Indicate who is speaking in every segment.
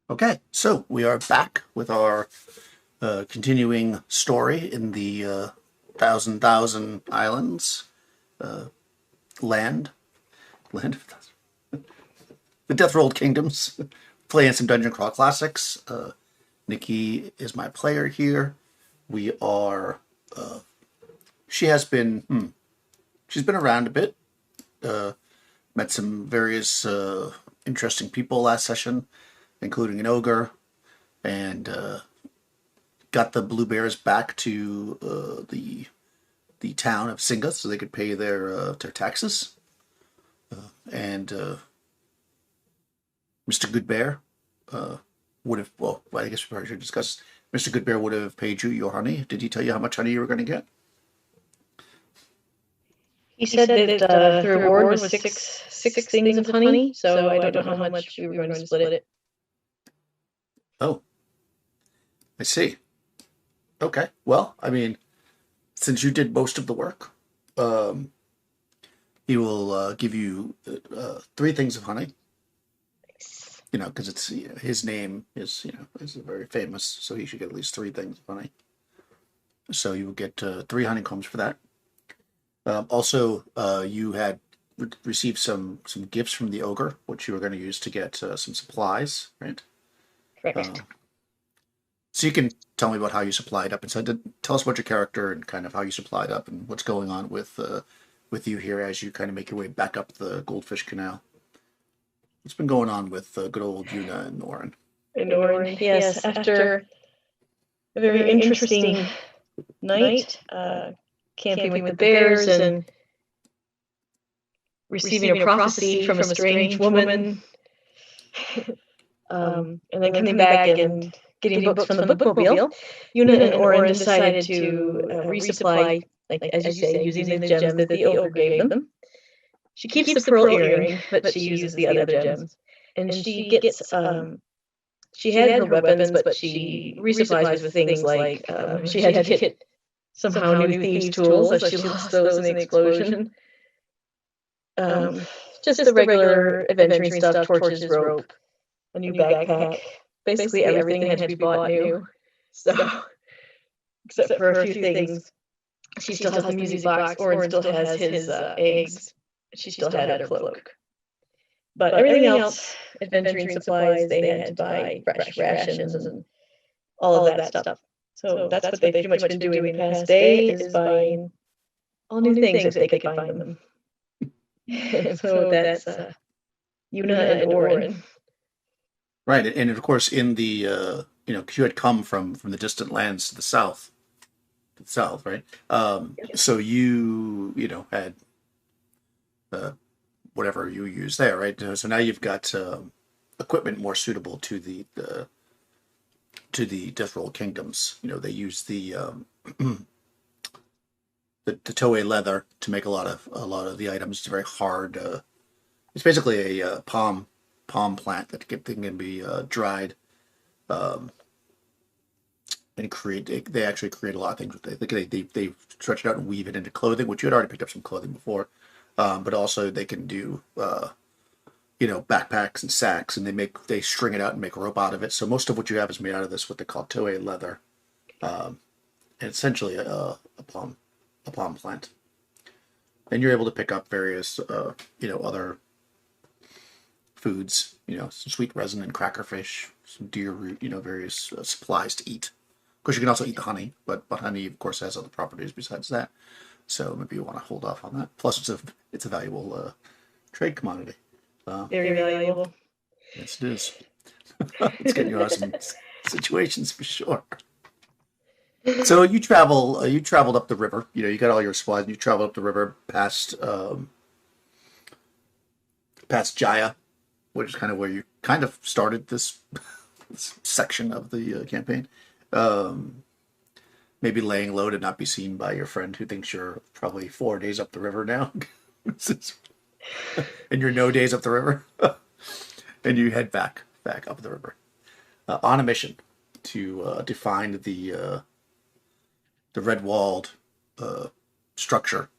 Speaker 1: Okay, so we are back with our continuing story in the Thousand Islands land, land of the Death Rolled Kingdoms. Playing some Dungeon Crawl Classics. Nikki is my player here. We are. She has been. She's been around a bit. Met some various interesting people last session, including an ogre, and got the blue bears back to the town of Singa so they could pay their taxes. And Mr. Goodbear would have, well, I guess we probably should discuss. Mr. Goodbear would have paid you your honey. Did he tell you how much honey you were going to get?
Speaker 2: He said that the reward was six things of honey, so I don't know how much we were going to split it.
Speaker 1: Oh, I see. Okay. Well, I mean, since you did most of the work, he will give you three things of honey. You know, because it's his name is is very famous, so he should get at least three things of honey. So you will get three honeycombs for that. Also, you had received some gifts from the ogre, which you were going to use to get some supplies, right?
Speaker 2: Correct.
Speaker 1: So you can tell me about how you supplied up, and so tell us about your character and kind of how you supplied up and what's going on with you here as you kind of make your way back up the Goldfish Canal. What's been going on with good old Una and Norin?
Speaker 2: Yes, after a very interesting night, camping with the bears and receiving a prophecy from a strange woman, and then coming back and getting books from the bookmobile, Una and Oren decided to resupply, like as you say, using the gems that the ogre gave them. She keeps the pearl earring, but she uses the other gems. And she gets, she had her weapons, but she resupplies with things like, she had to get somehow new thieves' tools, so she lost those in the explosion. Just the regular adventuring stuff, torches, rope, a new backpack. Basically everything had to be bought new. So, except for a few things. She still has the music box, Oren still has his eggs. She still had her cloak. But everything else, adventuring supplies, they had to buy fresh rations and all of that stuff. So that's what they've pretty much been doing the past day, is buying all new things if they could find them. So that's Una and Oren.
Speaker 1: Right, and of course, in the 'cause you had come from the distant lands to the south, right? So had uh, whatever you use there, right? So now you've got equipment more suitable to the Death Roll Kingdoms. You know, they use the Toei leather to make a lot of the items. It's very hard. It's basically a palm plant that can be dried and create. They actually create a lot of things with it. They stretch it out and weave it into clothing, which you had already picked up some clothing before. But also they can do backpacks and sacks, and they string it out and make rope out of it. So most of what you have is made out of this what they call Toei leather, and essentially a palm plant. And you're able to pick up various other foods, some sweet resin and crackerfish, some deer root, various supplies to eat. Of course, you can also eat the honey, but honey, of course, has other properties besides that. So maybe you want to hold off on that. Plus, it's a valuable trade commodity.
Speaker 2: Very valuable.
Speaker 1: Yes, it is. It's getting you out of some situations for sure. So you traveled up the river. You got all your supplies. And you traveled up the river past Jaya, which is kind of where you kind of started this section of the campaign. Maybe laying low to not be seen by your friend who thinks you're probably 4 days up the river now. And you're no days up the river. And you head back up the river on a mission to find the red-walled structure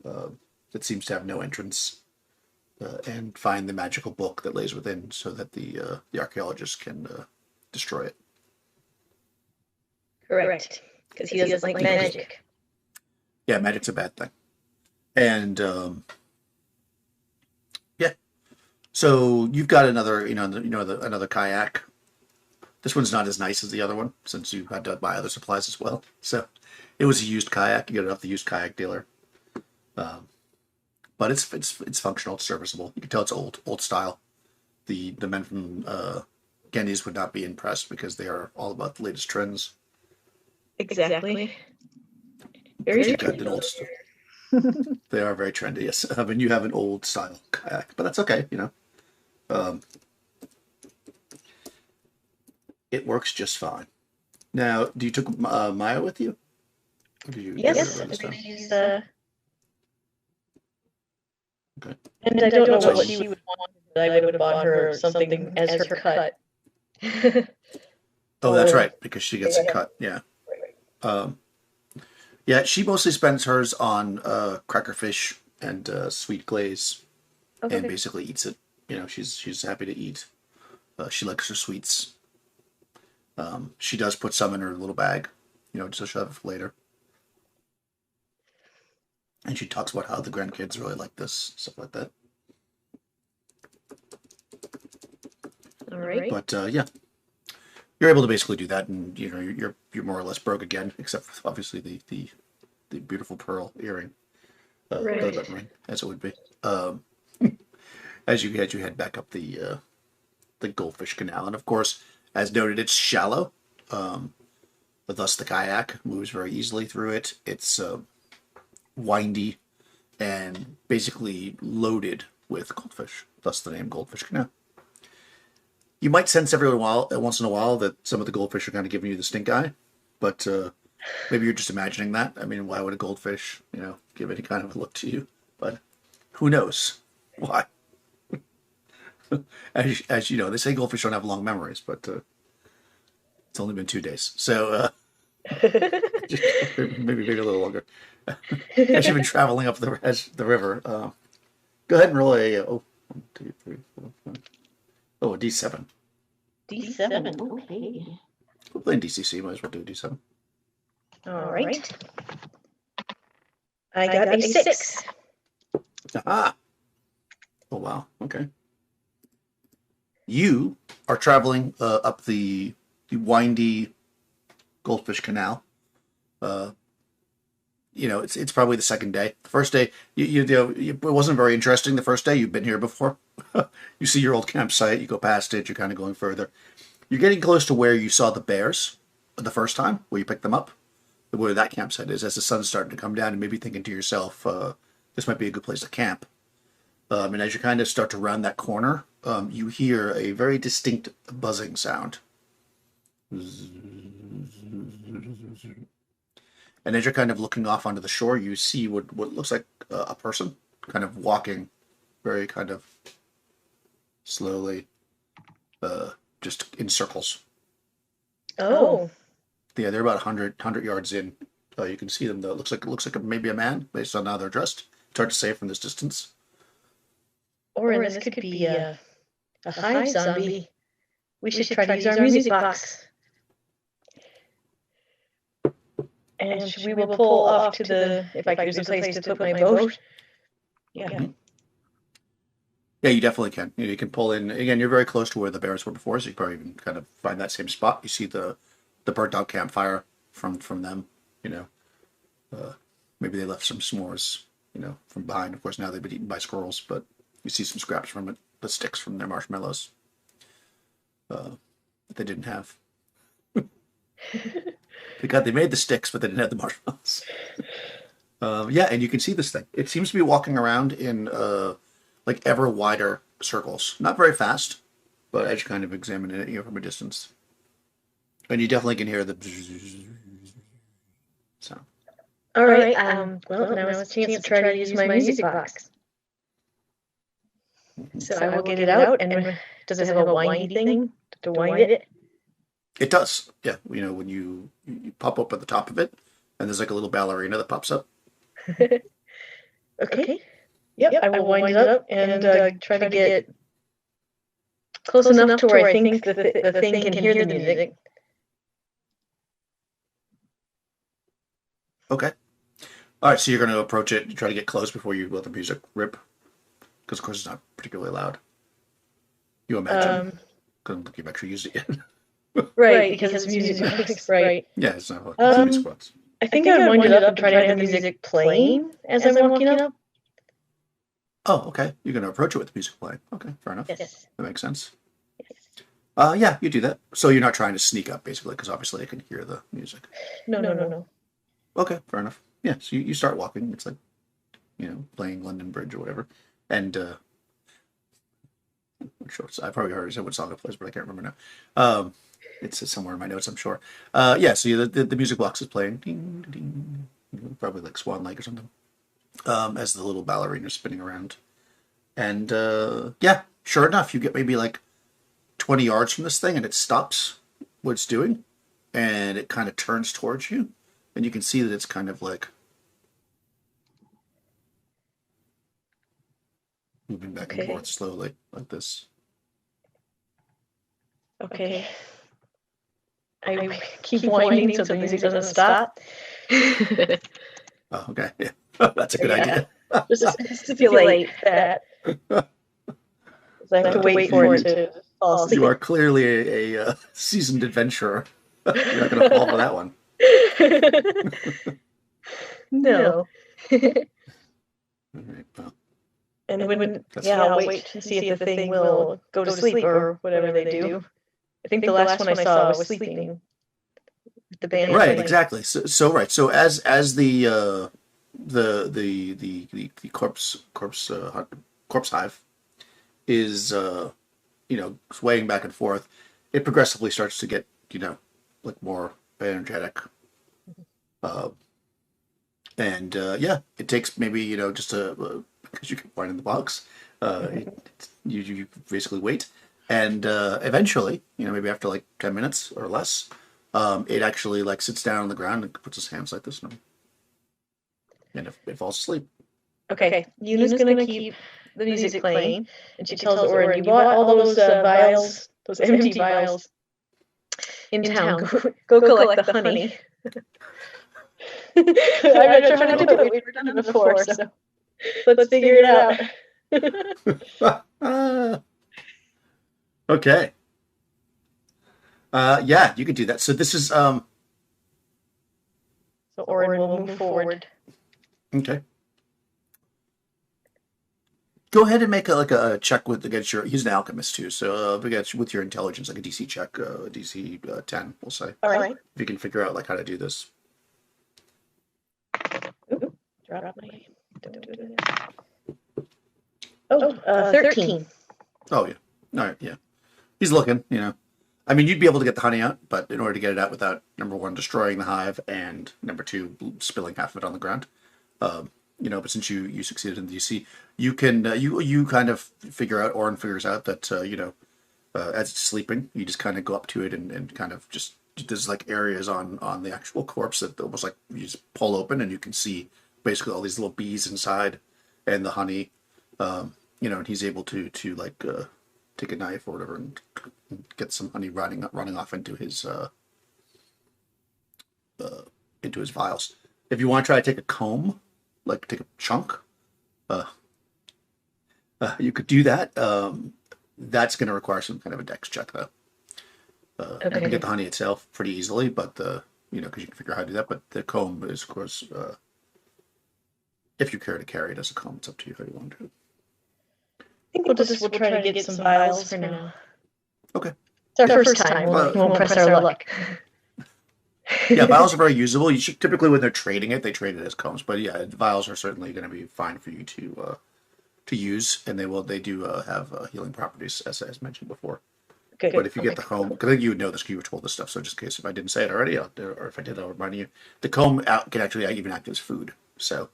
Speaker 1: that seems to have no entrance, and find the magical book that lays within, so that the archaeologists can destroy it.
Speaker 2: Correct. Because he doesn't like magic.
Speaker 1: Yeah, magic's a bad thing. And yeah, so you've got another, another kayak. This one's not as nice as the other one since you had to buy other supplies as well. So it was a used kayak. You get it off the used kayak dealer. But it's functional. It's serviceable. You can tell it's old style. The men from Gendy's would not be impressed because they are all about the latest trends.
Speaker 2: Exactly. Very
Speaker 1: good and old stuff. They are very trendy. Yes, I mean you have an old style kayak, but that's okay. It works just fine. Now, do you took Maya with you? Or did you
Speaker 2: yes, I'm going to use the.
Speaker 1: Okay.
Speaker 2: And I don't know what she would want, but I would have bought her something as her cut.
Speaker 1: Oh, that's right, because she gets a cut. Yeah. Yeah, she mostly spends hers on crackerfish and sweet glaze, and basically eats it. She's happy to eat. She likes her sweets. She does put some in her little bag, so she'll have it for later. And she talks about how the grandkids really like this, stuff like that.
Speaker 2: All right.
Speaker 1: But yeah, you're able to basically do that, and you're more or less broke again, except for obviously the beautiful pearl earring, belly ring, as it would be. As you head back up the Goldfish Canal, and of course, as noted, it's shallow, but thus the kayak moves very easily through it. It's windy and basically loaded with goldfish, thus the name Goldfish Canal. You might sense once in a while that some of the goldfish are kind of giving you the stink eye, but maybe you're just imagining that. I mean, why would a goldfish, give any kind of a look to you? But who knows why? As you know, they say goldfish don't have long memories, but it's only been 2 days, so maybe a little longer. As you've been traveling up the river, go ahead and roll a 1, 2, 3, 4, 5. Oh, a D7.
Speaker 2: D7. Okay.
Speaker 1: We're playing DCC. Might as well do a D7.
Speaker 2: All right. I got a 6.
Speaker 1: Aha! Oh wow. Okay. You are traveling up the windy Goldfish Canal. It's probably the second day. The first day, it wasn't very interesting. The first day, you've been here before. You see your old campsite. You go past it. You're kind of going further. You're getting close to where you saw the bears the first time, where you picked them up. Where that campsite is, as the sun's starting to come down, and maybe thinking to yourself, this might be a good place to camp. And as you kind of start to round that corner, you hear a very distinct buzzing sound. And as you're kind of looking off onto the shore, you see what looks like a person kind of walking very kind of slowly, just in circles.
Speaker 2: Oh.
Speaker 1: Yeah, they're about 100 yards in. You can see them, though. It looks like maybe a man, based on how they're dressed. It's hard to say from this distance.
Speaker 2: Or this could be a hive zombie. We should try to use our music box. And we will pull off to if I could use a place to put my boat. Yeah.
Speaker 1: Mm-hmm. Yeah, you definitely can. You can pull in. Again, you're very close to where the bears were before, so you probably even kind of find that same spot. You see the burnt out campfire from them. Maybe they left some s'mores, from behind. Of course, now they've been eaten by squirrels, but you see some scraps from it, the sticks from their marshmallows that they didn't have. They made the sticks, but they didn't have the marshmallows. Yeah, and you can see this thing. It seems to be walking around in ever wider circles. Not very fast, but as you kind of examine it, from a distance. And you definitely can hear the sound.
Speaker 2: All right. Well, now it's a chance to try to use my music box. So I will get it out. And does it have a windy thing to wind it?
Speaker 1: It does. Yeah. When you pop up at the top of it, and there's like a little ballerina that pops up.
Speaker 2: Okay. Yep. I will wind it up and try to get close enough to where I think the thing can hear the music.
Speaker 1: Okay. All right, so you're going to approach it, try to get close before you let the music rip, because of course it's not particularly loud. You imagine, because you've actually used it yet.
Speaker 2: Right, because it's music box, right?
Speaker 1: Yeah, it's not like music box.
Speaker 2: I think I would wind it up and try to have the music playing as I'm walking up.
Speaker 1: Oh, okay. You're going to approach it with the music playing. Okay, fair enough.
Speaker 2: Yes.
Speaker 1: That makes sense.
Speaker 2: Yes.
Speaker 1: Yeah, you do that. So you're not trying to sneak up, basically, because obviously I can hear the music.
Speaker 2: No.
Speaker 1: Okay, fair enough. Yeah, so you start walking. It's like, playing London Bridge or whatever. And, I'm sure I probably already said what song it plays, but I can't remember now. It's somewhere in my notes, I'm sure. Yeah, so the music box is playing. Ding, ding, probably like Swan Lake or something. As the little ballerina is spinning around. And, yeah, sure enough, you get maybe like 20 yards from this thing and it stops what it's doing. And it kind of turns towards you. And you can see that it's kind of like moving back and forth slowly, like this.
Speaker 2: Okay. I keep winding so the music doesn't stop.
Speaker 1: Oh, okay. Yeah. That's a good idea.
Speaker 2: Just to stipulate that. I have to wait for it to fall asleep.
Speaker 1: You are clearly a seasoned adventurer. You're not going to fall for that one.
Speaker 2: No.
Speaker 1: All right, well.
Speaker 2: And I'll wait to see if the thing will go to sleep or whatever they do. I think the last one I saw was sleeping with the band.
Speaker 1: Right, exactly. So right. So as the corpse hive is swaying back and forth, it progressively starts to get like more energetic. And yeah, it takes maybe just because you can find in the box, you basically wait, and eventually maybe after like 10 minutes or less, it actually like sits down on the ground and puts his hands like this, and it falls asleep.
Speaker 2: Okay, Yuna's gonna keep the music playing, and she tells Orin, "You bought all those vials, those empty vials, in town. Go collect the honey." I'm not sure how to do it. We've done it before, so let's figure it out.
Speaker 1: Okay. Yeah, you could do that. So this is
Speaker 2: So Orin will move forward.
Speaker 1: Okay. Go ahead and make a check against your. He's an alchemist too, so with your intelligence, like a DC check, DC 10, we'll say.
Speaker 2: All right.
Speaker 1: If you can figure out like how to do this.
Speaker 2: Ooh, drop my. Don't do that. Oh, 13.
Speaker 1: Oh yeah. All right. Yeah. He's looking. I mean, you'd be able to get the honey out, but in order to get it out without number one destroying the hive and number two spilling half of it on the ground. But since you succeeded in the DC, you can you kind of figure out, Orin figures out that as it's sleeping, you just kind of go up to it and kind of just there's like areas on the actual corpse that almost like you just pull open and you can see basically all these little bees inside and the honey, and he's able to like take a knife or whatever and get some honey running off into his vials. If you want to try to take a comb, like take a chunk, you could do that. That's going to require some kind of a dex check, though. You can get the honey itself pretty easily, but because you can figure out how to do that. But the comb is, of course, if you care to carry it as a comb, it's up to you how you want to do it.
Speaker 2: I think we'll try to get some vials for now.
Speaker 1: Okay.
Speaker 2: It's our first time. We won't press our luck.
Speaker 1: Yeah, vials are very usable. You should typically when they're trading it, they trade it as combs. But yeah, vials are certainly going to be fine for you to use, and they do have healing properties as mentioned before.
Speaker 2: Okay.
Speaker 1: But if you get the comb, because I think you would know this, you were told this stuff. So just in case if I didn't say it already, or if I did, I'll remind you. The comb can actually even act as food. So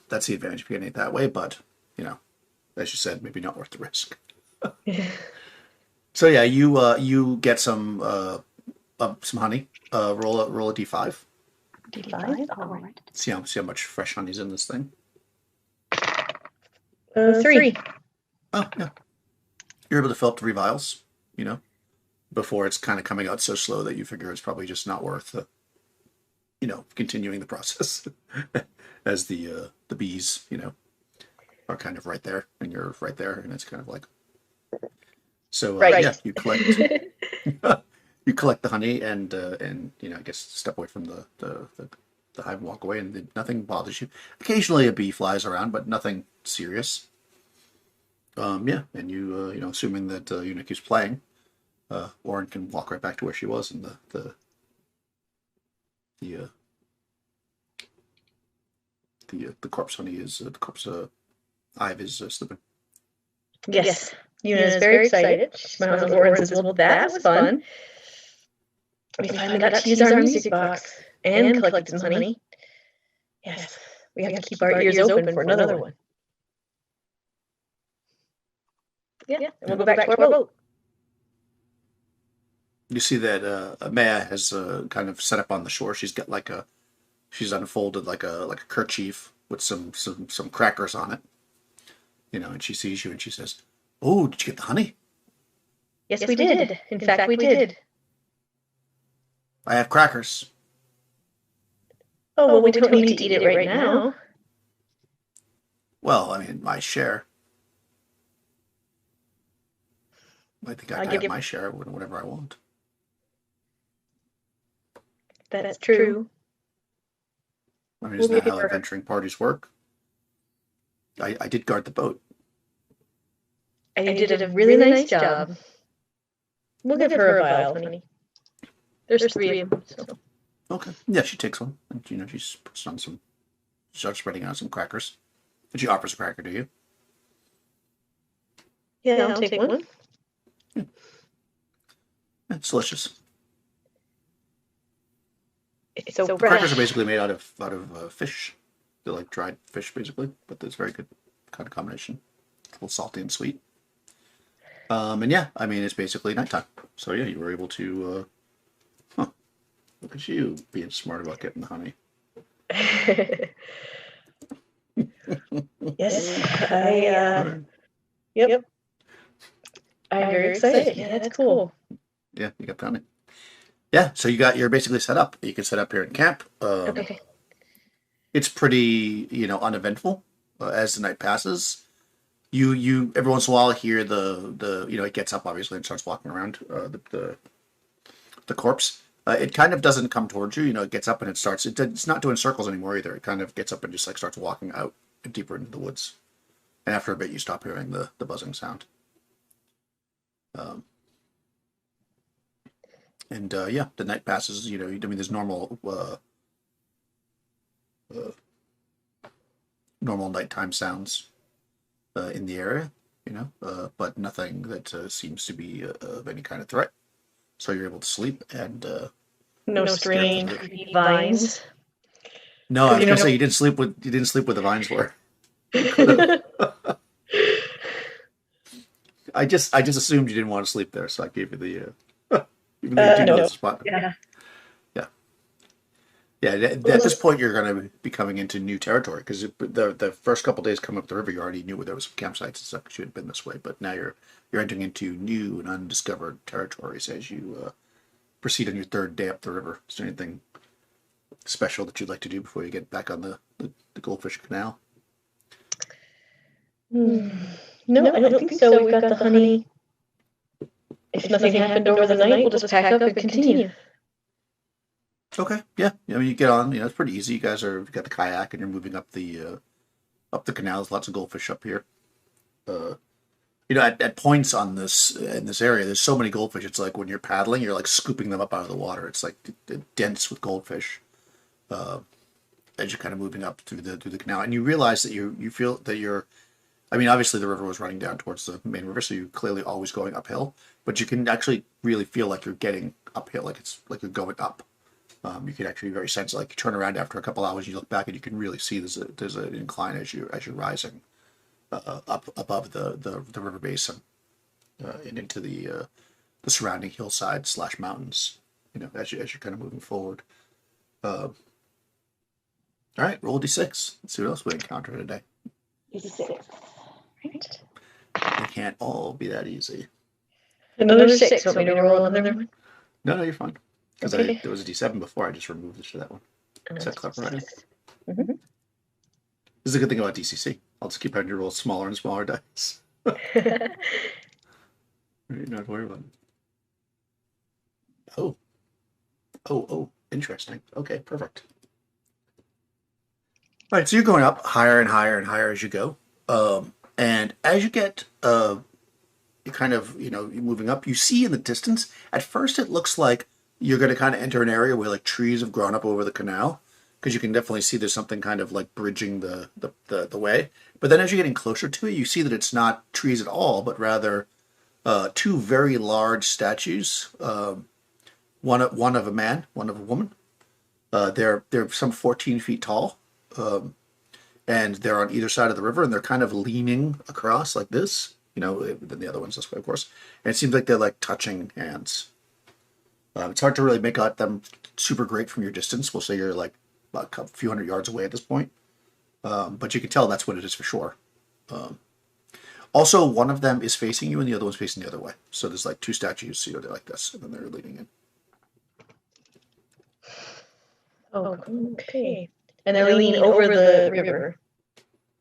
Speaker 1: that's the advantage of getting it that way. But as you said, maybe not worth the risk. So yeah, you get some honey. Roll a d5.
Speaker 2: D5? All right.
Speaker 1: See how much fresh honey's in this thing.
Speaker 2: 3.
Speaker 1: Oh yeah. You're able to fill up 3 vials, you know, before it's kind of coming out so slow that you figure it's probably just not worth, continuing the process as the bees, are kind of right there, and you're right there, and it's kind of like so.
Speaker 2: Right.
Speaker 1: Yeah, you collect you collect the honey, and I guess step away from the hive and walk away, and nothing bothers you. Occasionally, a bee flies around, but nothing serious. Yeah, and assuming that Nicky's playing, Lauren can walk right back to where she was, and the the corpse honey is the corpse hive is sleeping.
Speaker 2: Yes. Una is very excited. She smiles at Lauren and says, "Well, that was fun. We finally got to use our music box and collected some honey. Yes, we have to keep our ears open for another one." Yeah, and we'll go back to our boat.
Speaker 1: You see that Maya has kind of set up on the shore. She's got she's unfolded like a kerchief with some crackers on it. And she sees you and she says, "Oh, did you get the honey?"
Speaker 2: Yes, we did. In fact, we did.
Speaker 1: I have crackers.
Speaker 2: Oh, well, we don't need to eat it right now.
Speaker 1: Well, I mean, my share. I think I can have my share whenever I want.
Speaker 2: That's true.
Speaker 1: I mean, isn't that how adventuring parties work? I did guard the boat.
Speaker 2: And you did a really nice job. We'll give her a vial, honey. There's 3 of them. So.
Speaker 1: Okay. Yeah, she takes one. And, she puts on she starts spreading out some crackers. And she offers a cracker to you.
Speaker 2: Yeah, I'll take one.
Speaker 1: Yeah. It's delicious.
Speaker 2: It's so fresh.
Speaker 1: Crackers are basically made out of fish. They're like dried fish, basically. But it's very good kind of combination. A little salty and sweet. And yeah, I mean, it's basically nighttime. So yeah, you were able to... Look at you being smart about getting the honey.
Speaker 2: Yes, Yep. I'm very excited. Yeah, that's cool.
Speaker 1: Yeah, you got the honey. Yeah, so you're basically set up. You can set up here in camp.
Speaker 2: Okay.
Speaker 1: It's pretty, uneventful as the night passes. You every once in a while hear the it gets up obviously and starts walking around the corpse. It kind of doesn't come towards you. It gets up and it's not doing circles anymore either. It kind of gets up and just starts walking out deeper into the woods. And after a bit, you stop hearing the buzzing sound. Yeah, the night passes. I mean, there's normal nighttime sounds in the area. But nothing that seems to be of any kind of threat. So you're able to sleep and
Speaker 2: no strange creepy vines.
Speaker 1: No, I was gonna say you didn't sleep with the vines were. I just assumed you didn't want to sleep there, so I gave you the even though you do know the spot.
Speaker 2: Yeah.
Speaker 1: At this point, you're going to be coming into new territory because the first couple days coming up the river, you already knew where there was some campsites and stuff because you had been this way. But now you're entering into new and undiscovered territories as you proceed on your 3rd day up the river. Is there anything special that you'd like to do before you get back on the Goldfish Canal?
Speaker 2: No, I don't think so. We've got the honey. If nothing happened over the night, we'll just pack up and continue.
Speaker 1: Okay, yeah. I mean, you get on. It's pretty easy. You guys you've got the kayak and you're moving up the canal. There's lots of goldfish up here. At points in this area, there's so many goldfish. It's like when you're paddling, you're like scooping them up out of the water. It's like dense with goldfish. As you're kind of moving up through the canal, and you realize that you feel that you're. I mean, obviously the river was running down towards the main river, so you're clearly always going uphill. But you can actually really feel like you're getting uphill, like it's like you're going up. You can actually very sense like you turn around after a couple hours, you look back and you can really see there's an incline as you're rising up above the river basin and into the surrounding hillside / mountains. As you're kind of moving forward. All right, roll d6. Let's see what else we encounter today.
Speaker 2: D6. Right.
Speaker 1: They can't all be that easy.
Speaker 2: Another 6. Want me to roll another one?
Speaker 1: No, you're fine. Because
Speaker 2: Okay.
Speaker 1: there was a D7 before. I just removed it to that one. Is that clever, right?
Speaker 2: Mm-hmm.
Speaker 1: This is a good thing about DCC. I'll just keep having to roll smaller and smaller dice. Not worry about it. Oh, interesting. Okay, perfect. All right, so you're going up higher and higher and higher as you go. And as you get, you kind of, you're moving up, you see in the distance, at first it looks like you're going to kind of enter an area where like trees have grown up over the canal, because you can definitely see there's something kind of like bridging the way. But then as you're getting closer to it, you see that it's not trees at all, but rather two very large statues. One of a man, one of a woman. They're some 14 feet tall, and they're on either side of the river, and they're kind of leaning across like this. Then the other one's this way, of course. And it seems like they're like touching hands. It's hard to really make out them super great from your distance. We'll say you're like a few hundred yards away at this point, but you can tell that's what it is for sure. Also, one of them is facing you, and the other one's facing the other way. So there's like two statues, they're like this, and then they're leaning in.
Speaker 2: Oh, okay. And they're leaning over the river.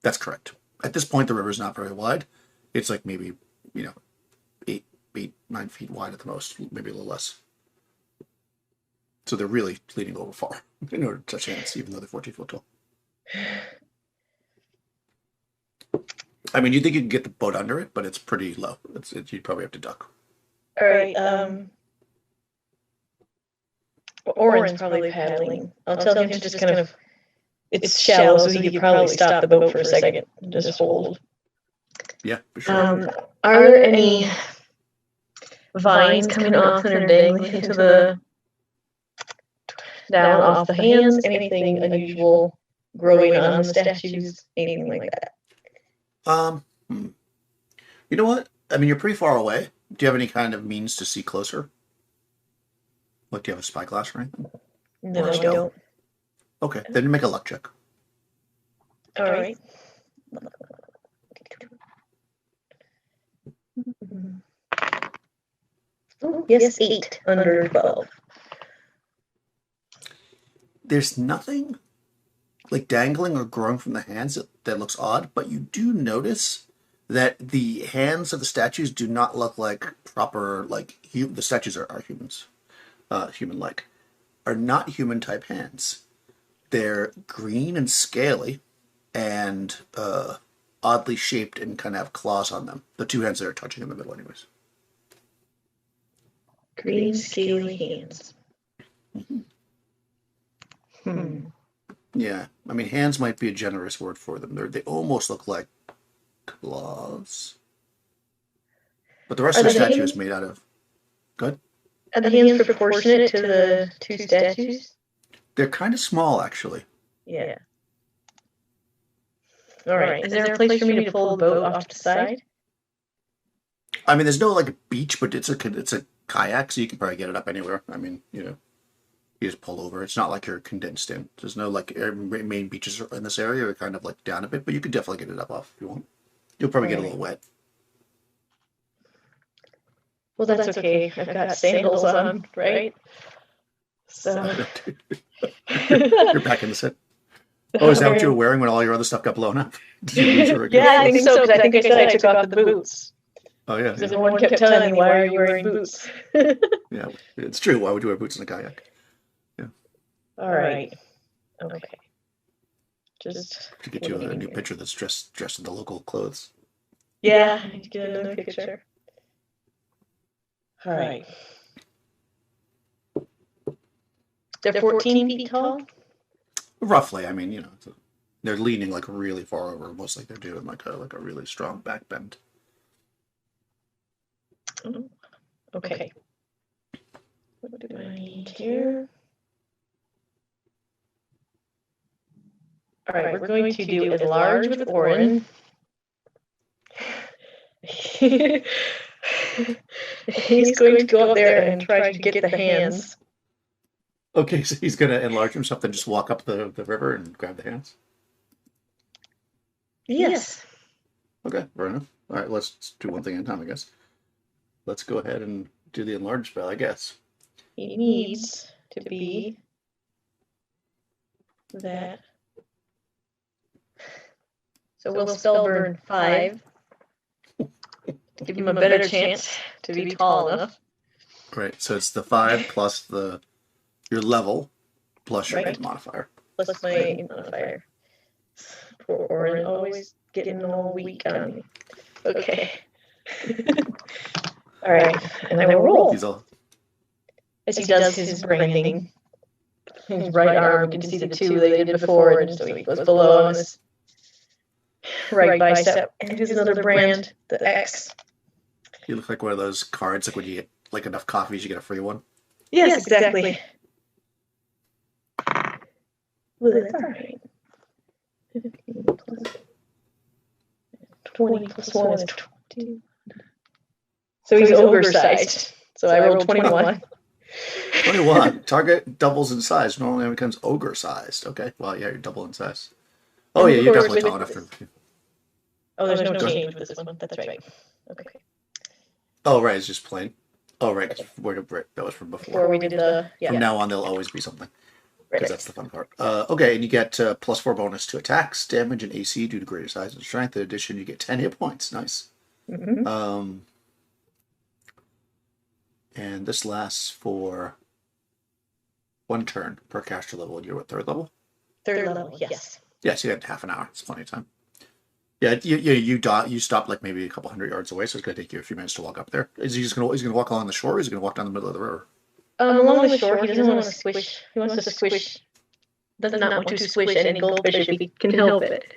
Speaker 1: That's correct. At this point, the river's not very wide. It's like maybe, 9 feet wide at the most, maybe a little less. So they're really leaning over far in order to touch hands, even though they're 14 foot tall. I mean, you think you can get the boat under it, but it's pretty low. You'd probably have to duck.
Speaker 2: All right. Oren's probably paddling. I'll tell him to just kind of. It's shallow, so he could probably stop the boat for a second and just hold.
Speaker 1: Yeah, for sure.
Speaker 2: Are there any vines coming off and are dangling into the down off the hands? Anything unusual growing on the statues? Anything like that?
Speaker 1: You know what? I mean, you're pretty far away. Do you have any kind of means to see closer? Like, do you have a spyglass or anything?
Speaker 2: No, I don't.
Speaker 1: Okay, then make a luck check.
Speaker 2: All right. Oh, yes, 8 under 12.
Speaker 1: There's nothing like dangling or growing from the hands that looks odd, but you do notice that the hands of the statues do not look like proper, like the statues are humans, human-like, are not human-type hands. They're green and scaly, and oddly shaped and kind of have claws on them. The two hands that are touching in the middle, anyways.
Speaker 2: Green, scaly hands.
Speaker 1: Yeah, I mean, hands might be a generous word for them. They almost look like claws. But the rest of the statue is made out of... Good?
Speaker 2: Are the hands proportionate to the two statues?
Speaker 1: They're kind of small, actually.
Speaker 2: Yeah. All right. Is there a place for me to pull the boat off to the side?
Speaker 1: I mean, there's no like a beach, but it's a kayak, so you can probably get it up anywhere. I mean, you just pull over. It's not like you're condensed in. There's no like main beaches in this area are kind of like down a bit, but you could definitely get it up off if you want. You'll probably get a little wet.
Speaker 2: Well, that's okay. I've got sandals on, right? So
Speaker 1: you're back in the set. Oh, is that what you were wearing when all your other stuff got blown up?
Speaker 2: Yeah, I think so, because I think I said I took off the boots.
Speaker 1: Oh, yeah.
Speaker 2: Because everyone kept telling me, why are you wearing boots?
Speaker 1: Yeah, it's true. Why would you wear boots in a kayak? Yeah.
Speaker 2: All right. Okay. Just
Speaker 1: to get you a new picture that's dressed in the local clothes.
Speaker 2: Yeah, I need to get another picture. All right. They're 14 feet tall?
Speaker 1: Roughly. I mean, they're leaning like really far over, almost like they're doing like a really strong back bend.
Speaker 2: Okay. What do I need here? All right, we're going to do enlarge with Oren. He's going to go up there and try to get the hands.
Speaker 1: Okay, so he's going to enlarge himself and just walk up the river and grab the hands?
Speaker 2: Yes.
Speaker 1: Okay, fair enough. All right, let's do one thing at a time, I guess. Let's go ahead and do the enlarge spell, I guess.
Speaker 2: He needs to be that. So we'll spell burn 5 to give him a better chance to be tall enough.
Speaker 1: Right, so it's the 5 plus your level plus your int modifier.
Speaker 2: Plus my int modifier. Poor Orin, always getting all weak on me. Okay. All right, and I will roll. As he does his branding. His right arm, you can see the 2 they did before, and so he goes below on his right bicep, and does another brand, the X.
Speaker 1: You look like one of those cards, like when you get like enough coffees, you get a free one.
Speaker 2: Yes, exactly. Well, that's all right. 20 plus 1 is 22. So he's ogre-sized. So I rolled 21.
Speaker 1: 21. Target doubles in size. Normally it becomes ogre-sized. Okay, well, yeah, you're double in size. Oh, yeah, you're definitely tall enough for...
Speaker 2: Oh, there's no change with this one. That's right. Okay.
Speaker 1: Oh, right, it's just plain. Oh, right, that was from before.
Speaker 2: Before we did the... Yeah.
Speaker 1: From now on, there'll always be something. Because that's the fun part. Okay, and you get plus 4 bonus to attacks, damage, and AC due to greater size and strength. In addition, you get 10 hit points. Nice.
Speaker 2: Mm-hmm.
Speaker 1: And this lasts for 1 turn per caster level. And you're at 3rd level?
Speaker 2: 3rd level, yes.
Speaker 1: Yes, you got half an hour. It's plenty of time. Yeah, you stop like maybe a couple 100 yards away, so it's going to take you a few minutes to walk up there. Is he just going to walk along the shore, or is he going to walk down the middle of the river?
Speaker 2: Along the shore, he doesn't want to squish. He wants to squish. Does not want to squish any goldfish if he can help it.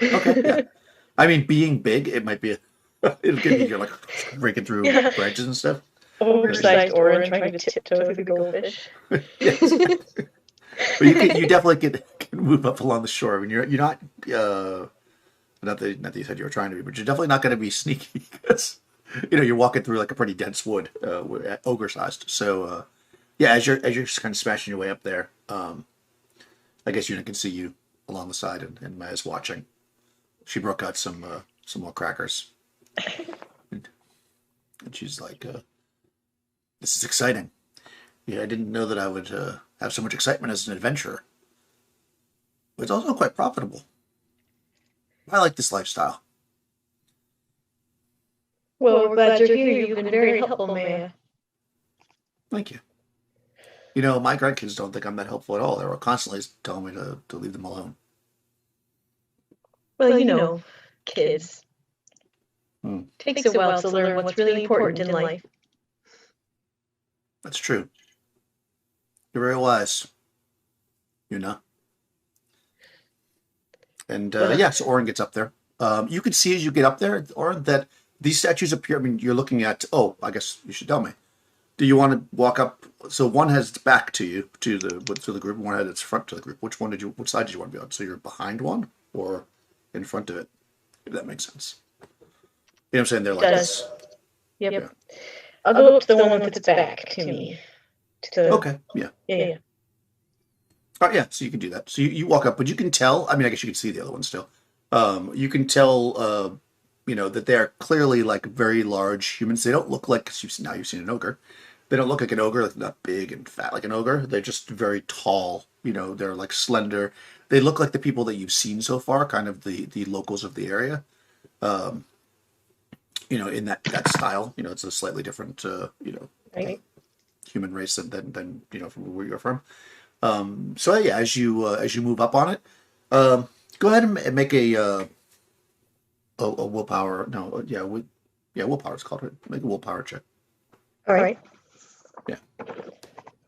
Speaker 1: Okay. Yeah. I mean, being big, it might be. It'll give you, you're like breaking through branches and stuff.
Speaker 2: Oversized Orin trying to tiptoe through the goldfish.
Speaker 1: Yes. But you definitely can move up along the shore. I mean, you're not. Not that you said you were trying to be, but you're definitely not going to be sneaky because you're walking through like a pretty dense wood, ogre sized. So yeah, as you're kind of smashing your way up there, I guess Una can see you along the side, and Maya's watching. She broke out some more crackers, and she's like, "This is exciting. Yeah, I didn't know that I would have so much excitement as an adventurer. But it's also quite profitable. I like this lifestyle."
Speaker 2: Well, we're glad you're here. You've been very helpful, Maya.
Speaker 1: Thank you. My grandkids don't think I'm that helpful at all. They're constantly telling me to leave them alone.
Speaker 2: Well, kids. Takes a while to learn what's really important in life.
Speaker 1: That's true. You're very wise. And so Orin gets up there. You can see as you get up there, Orin, that these statues appear. I mean, you're looking at. Oh, I guess you should tell me. Do you want to walk up? So one has its back to you, to the group. One has its front to the group. Which side did you want to be on? So you're behind one or in front of it? If that makes sense. You know what I'm saying? They're like this.
Speaker 2: Yep. Yeah. I'll go up to the one with its back to me.
Speaker 1: Okay. Yeah.
Speaker 2: Yeah.
Speaker 1: All right, yeah, so you can do that. So you walk up, but you can tell. I mean, I guess you can see the other one still. You can tell, that they're clearly like very large humans. They don't look like, because you've seen an ogre. They don't look like an ogre, like not big and fat like an ogre. They're just very tall. They're like slender. They look like the people that you've seen so far, kind of the locals of the area. In that style. It's a slightly different,
Speaker 2: right.
Speaker 1: human race than from where you're from. So yeah, as you move up on it, go ahead and make a willpower. No, willpower is called it. Make a willpower check.
Speaker 2: All right.
Speaker 1: Yeah.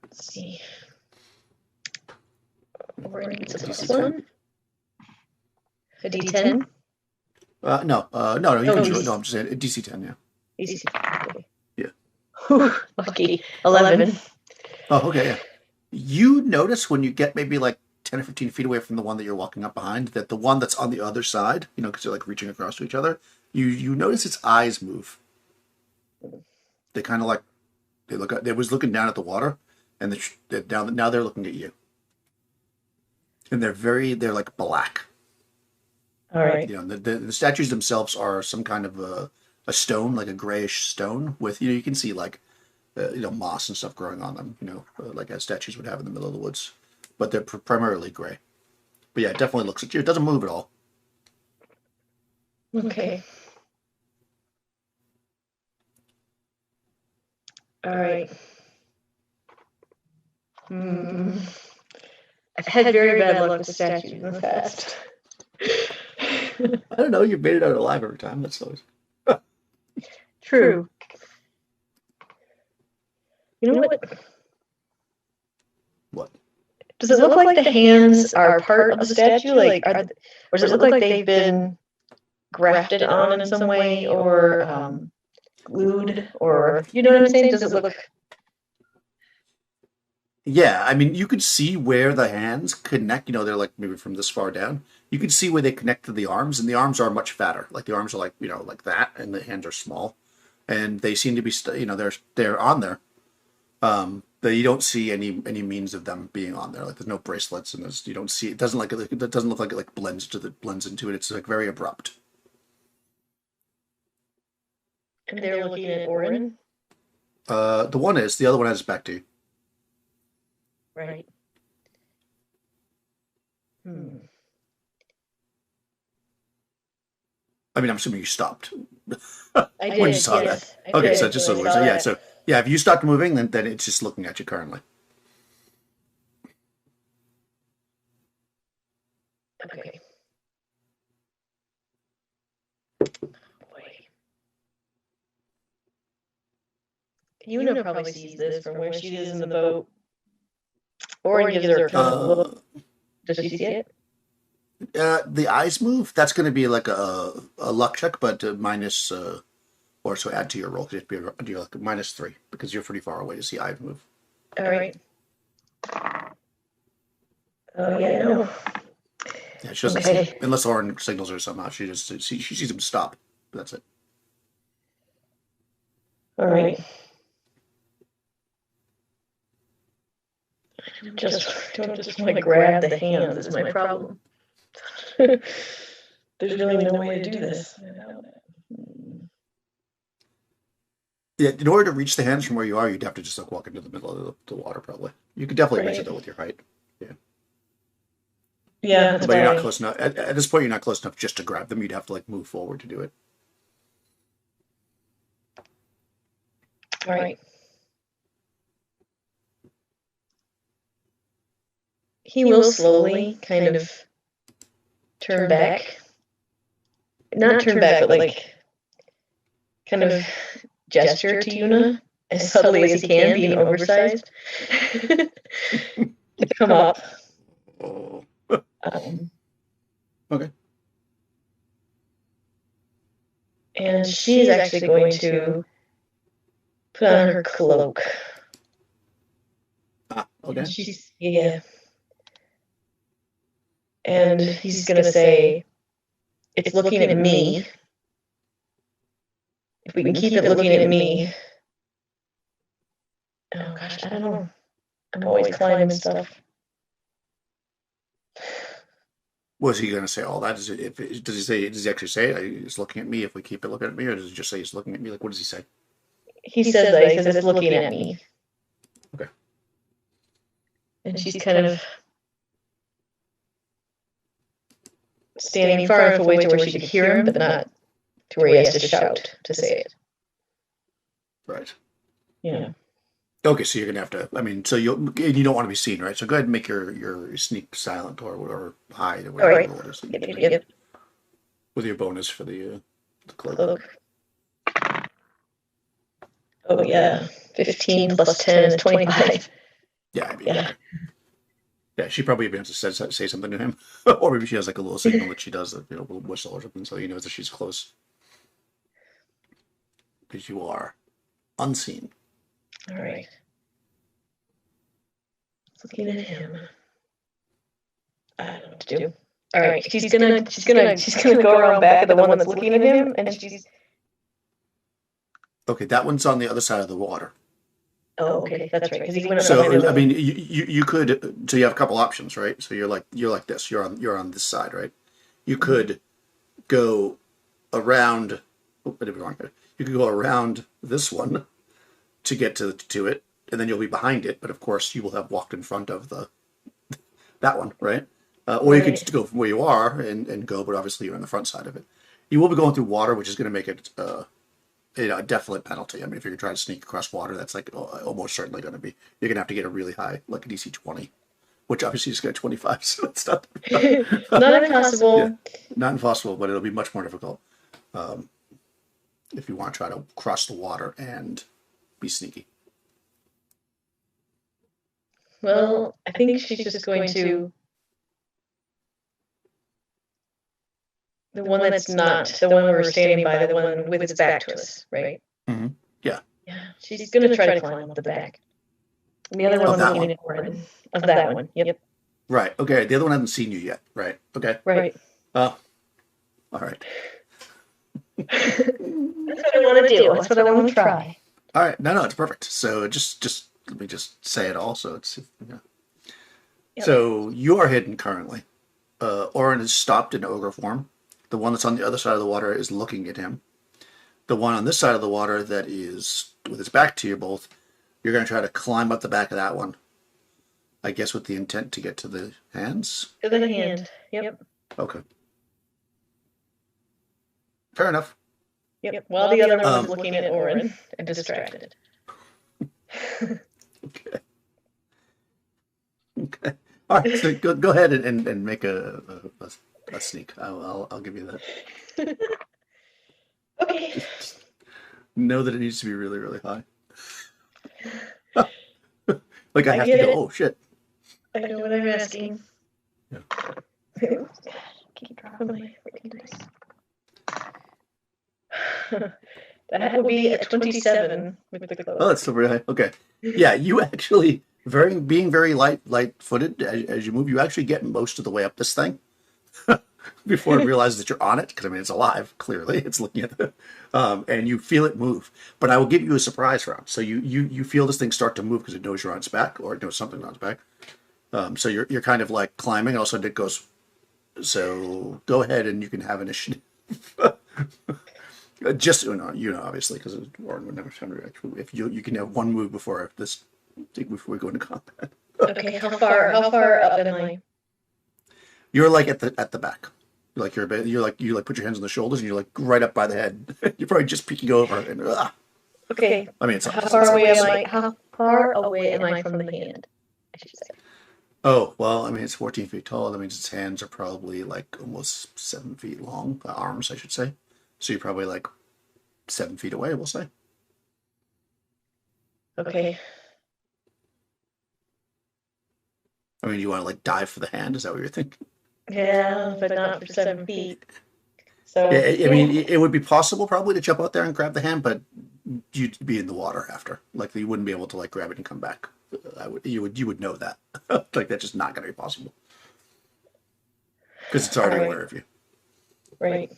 Speaker 2: Let's see. It's a plus 1. A D10.
Speaker 1: No. You can do it. No, I'm just saying DC 10. Yeah.
Speaker 2: DC 10. Okay.
Speaker 1: Yeah.
Speaker 2: Lucky. 11.
Speaker 1: Oh, okay. Yeah. You notice when you get maybe like 10 or 15 feet away from the one that you're walking up behind, that the one that's on the other side, because they're like reaching across to each other, you notice its eyes move. They kind of like, they was looking down at the water, and now they're looking at you. And they're like black.
Speaker 2: All right.
Speaker 1: You know, the statues themselves are some kind of a stone, like a grayish stone with, you know, you can see like, you know, moss and stuff growing on them, you know, like as statues would have in the middle of the woods. But they're primarily gray. But yeah, it definitely looks at you. It doesn't move at all.
Speaker 2: Okay. All right. Hmm. I've had very bad luck with statues in the past.
Speaker 1: I don't know. You've made it out alive every time. That's always
Speaker 2: True. You know what?
Speaker 1: what.
Speaker 2: Does it look like the hands are part of the statue? Like, or does it look like they've been grafted on in some way, or glued, or you know what I'm saying? Does it look?
Speaker 1: Yeah, I mean, you could see where the hands connect. You know, they're like maybe from this far down. You could see where they connect to the arms, and the arms are much fatter. Like the arms are like, you know, like that, and the hands are small, and they seem to be, you know, they're on there. But you don't see any means of them being on there. Like there's no bracelets, and there's, you don't see, it doesn't it doesn't look like it like blends into it. It's like very abrupt.
Speaker 2: And they're looking at Orin.
Speaker 1: The one is, the other one has back to you.
Speaker 2: Right. Hmm.
Speaker 1: I mean, I'm assuming you stopped
Speaker 2: I
Speaker 1: when
Speaker 2: did,
Speaker 1: you saw
Speaker 2: yes.
Speaker 1: that.
Speaker 2: I
Speaker 1: Okay,
Speaker 2: did
Speaker 1: so just
Speaker 2: when
Speaker 1: so,
Speaker 2: I
Speaker 1: so
Speaker 2: saw
Speaker 1: yeah,
Speaker 2: that.
Speaker 1: so yeah, if you stopped moving, then it's just looking at you currently.
Speaker 2: Okay. Boy. Yuna probably sees this from where she is in the boat. Orin gives her kind of a little. Does she see it?
Speaker 1: The eyes move. That's going to be like a luck check, but minus or so add to your roll. It'd be like -3 because you're pretty far away to see eyes move.
Speaker 2: All right. Oh yeah, no.
Speaker 1: Yeah, she doesn't see it. Unless Orin signals her somehow. She sees him stop. That's it.
Speaker 2: All right. Don't just want to grab the hands is my problem. There's really no way to do this.
Speaker 1: Yeah, in order to reach the hands from where you are, you'd have to just like walk into the middle of the water. Probably you could definitely reach it though with your height. Yeah.
Speaker 2: Yeah,
Speaker 1: but you're not close enough. At this point, you're not close enough just to grab them. You'd have to like move forward to do it.
Speaker 2: All right. He will slowly kind of turn back. Not turn back, but like kind of gesture to Yuna as subtly as he can, being oversized, to come up.
Speaker 1: Oh.
Speaker 2: Um,
Speaker 1: Okay.
Speaker 2: And she's actually going to put on her cloak.
Speaker 1: Okay.
Speaker 2: Yeah. And he's going to say, it's looking at me. If we can keep it looking at me. Oh gosh, I don't know. I'm always climbing stuff.
Speaker 1: Was he going to say all that? Does he actually say it? He's looking at me if we keep it looking at me, or does he just say he's looking at me? Like, what does he say?
Speaker 2: He says that. He says it's looking at me.
Speaker 1: Okay.
Speaker 2: And she's kind of standing far enough away to where she could hear him, but not to where he has to shout to say it.
Speaker 1: Right.
Speaker 2: Yeah.
Speaker 1: Okay, so you're gonna have to. I mean, so you don't want to be seen, right? So go ahead and make your sneak silent or hide or whatever.
Speaker 2: All right. Yep.
Speaker 1: With your bonus for the cloak.
Speaker 2: Oh yeah, 15 plus 10 is 25.
Speaker 1: Yeah, I mean, yeah. She probably even has to say something to him, or maybe she has like a little signal that she does, that, you know, a little whistle or something, so he knows that she's close. Because you are unseen.
Speaker 2: All right. Looking at him. I don't know what to do. All right. She's gonna go around back of the one that's looking at him, and she's.
Speaker 1: Okay, that one's on the other side of the water.
Speaker 2: Oh, okay, that's right. Because he went.
Speaker 1: So I mean, you could. So you have a couple options, right? So you're like this. You're on this side, right? You could go around. Oh, I did it wrong. You could go around this one to get to it, and then you'll be behind it. But of course, you will have walked in front of that one, right? Or you could just go from where you are and go, but obviously you're on the front side of it. You will be going through water, which is going to make it a definite penalty. I mean, if you're trying to sneak across water, that's like almost certainly going to be. You're going to have to get a really high, like a DC 20, which obviously is going to 25, so it's not
Speaker 2: Not impossible.
Speaker 1: Yeah, not impossible, but it'll be much more difficult if you want to try to cross the water and be sneaky.
Speaker 2: Well, I think she's just going to. The one that's not the one we were standing by, the one with its back to us, right?
Speaker 1: Mm-hmm. Yeah.
Speaker 2: Yeah. She's going to try to climb up the back. And the other one's looking at Orin. Of that one. Yep.
Speaker 1: Right. Okay. The other one hasn't seen you yet. Right. Okay.
Speaker 2: Right.
Speaker 1: Oh. All right.
Speaker 2: That's what I want to do. That's what I want to try.
Speaker 1: All right. No, it's perfect. So just let me just say it all. So it's yeah. Yep. So you are hidden currently. Orin is stopped in ogre form. The one that's on the other side of the water is looking at him. The one on this side of the water that is with its back to you both, you're going to try to climb up the back of that one. I guess with the intent to get to the hands?
Speaker 2: To the hand, yep.
Speaker 1: Okay. Fair enough.
Speaker 2: Yep, while the other one was looking at Orin and distracted.
Speaker 1: Okay. Okay. All right, so go ahead and make a sneak. I'll give you that.
Speaker 2: Okay.
Speaker 1: Just know that it needs to be really, really high. Like I have to go, oh shit.
Speaker 2: I know what I'm asking.
Speaker 1: Yeah.
Speaker 2: God, keep dropping my freaking dice. That would be a 27 with the cloak.
Speaker 1: Oh, that's still very high. Okay. Yeah, you actually being very light-footed as you move, you actually get most of the way up this thing before it realizes that you're on it. Because I mean, it's alive. Clearly, it's looking at the and you feel it move. But I will give you a surprise round. So you feel this thing start to move because it knows you're on its back, or it knows something on its back. So you're kind of like climbing. And all of a sudden, it goes. So go ahead and you can have initiative. Just obviously, because Warren would never have to react. If you can have one move before we go into combat.
Speaker 2: Okay, how far up am I?
Speaker 1: You're like at the back. Like you put your hands on the shoulders and you're like right up by the head. You're probably just peeking over and
Speaker 2: Okay.
Speaker 1: I mean,
Speaker 2: how far away am I? How far away am I from the hand? I should say.
Speaker 1: Oh well, I mean it's 14 feet tall. That means its hands are probably like almost 7 feet long. Arms, I should say. So you're probably like 7 feet away, we'll say.
Speaker 2: Okay.
Speaker 1: I mean, you want to like dive for the hand? Is that what you're thinking?
Speaker 2: Yeah, but not for 7 feet. So
Speaker 1: yeah, I mean, it would be possible probably to jump out there and grab the hand, but you'd be in the water after. Like you wouldn't be able to like grab it and come back. You would know that. Like that's just not going to be possible because it's already aware of you.
Speaker 2: Right.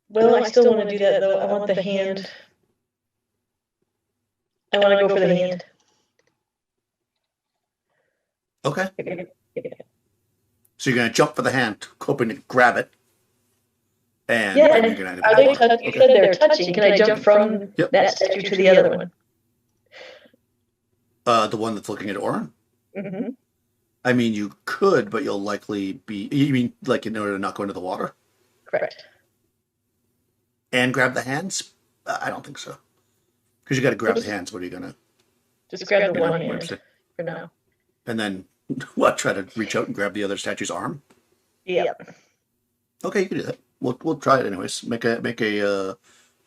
Speaker 2: Well, I still want to do that though. I want the hand. I want to go for the hand.
Speaker 1: Okay. So you're going to jump for the hand, hoping to grab it. And
Speaker 2: yeah,
Speaker 1: you're going
Speaker 2: to you said they're touching. Can I jump from that statue to the other one?
Speaker 1: The one that's looking at Orin?
Speaker 2: Mm-hmm.
Speaker 1: I mean, you could, but you'll likely be... You mean like in order to not go into the water?
Speaker 2: Correct.
Speaker 1: And grab the hands? I don't think so. Because you got to grab the hands. What are you going to...
Speaker 2: Just grab the one hand for now.
Speaker 1: And then, what, try to reach out and grab the other statue's arm?
Speaker 2: Yep.
Speaker 1: Okay, you can do that. We'll try it anyways. Make a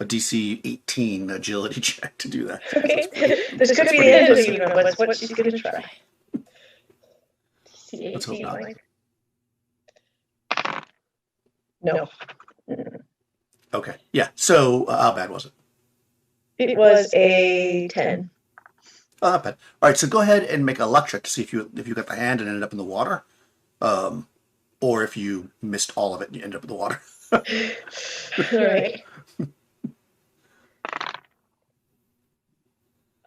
Speaker 1: DC 18 agility check to do that.
Speaker 2: Okay. This could be the end of the evening, but what she's going to try. DC 18.
Speaker 1: Let's hope not.
Speaker 2: No.
Speaker 1: Okay. Yeah. So, how bad was it?
Speaker 2: It was a 10.
Speaker 1: Oh, not bad. All right. So go ahead and make a luck check to see if you got the hand and ended up in the water, or if you missed all of it and you ended up in the water.
Speaker 2: All right.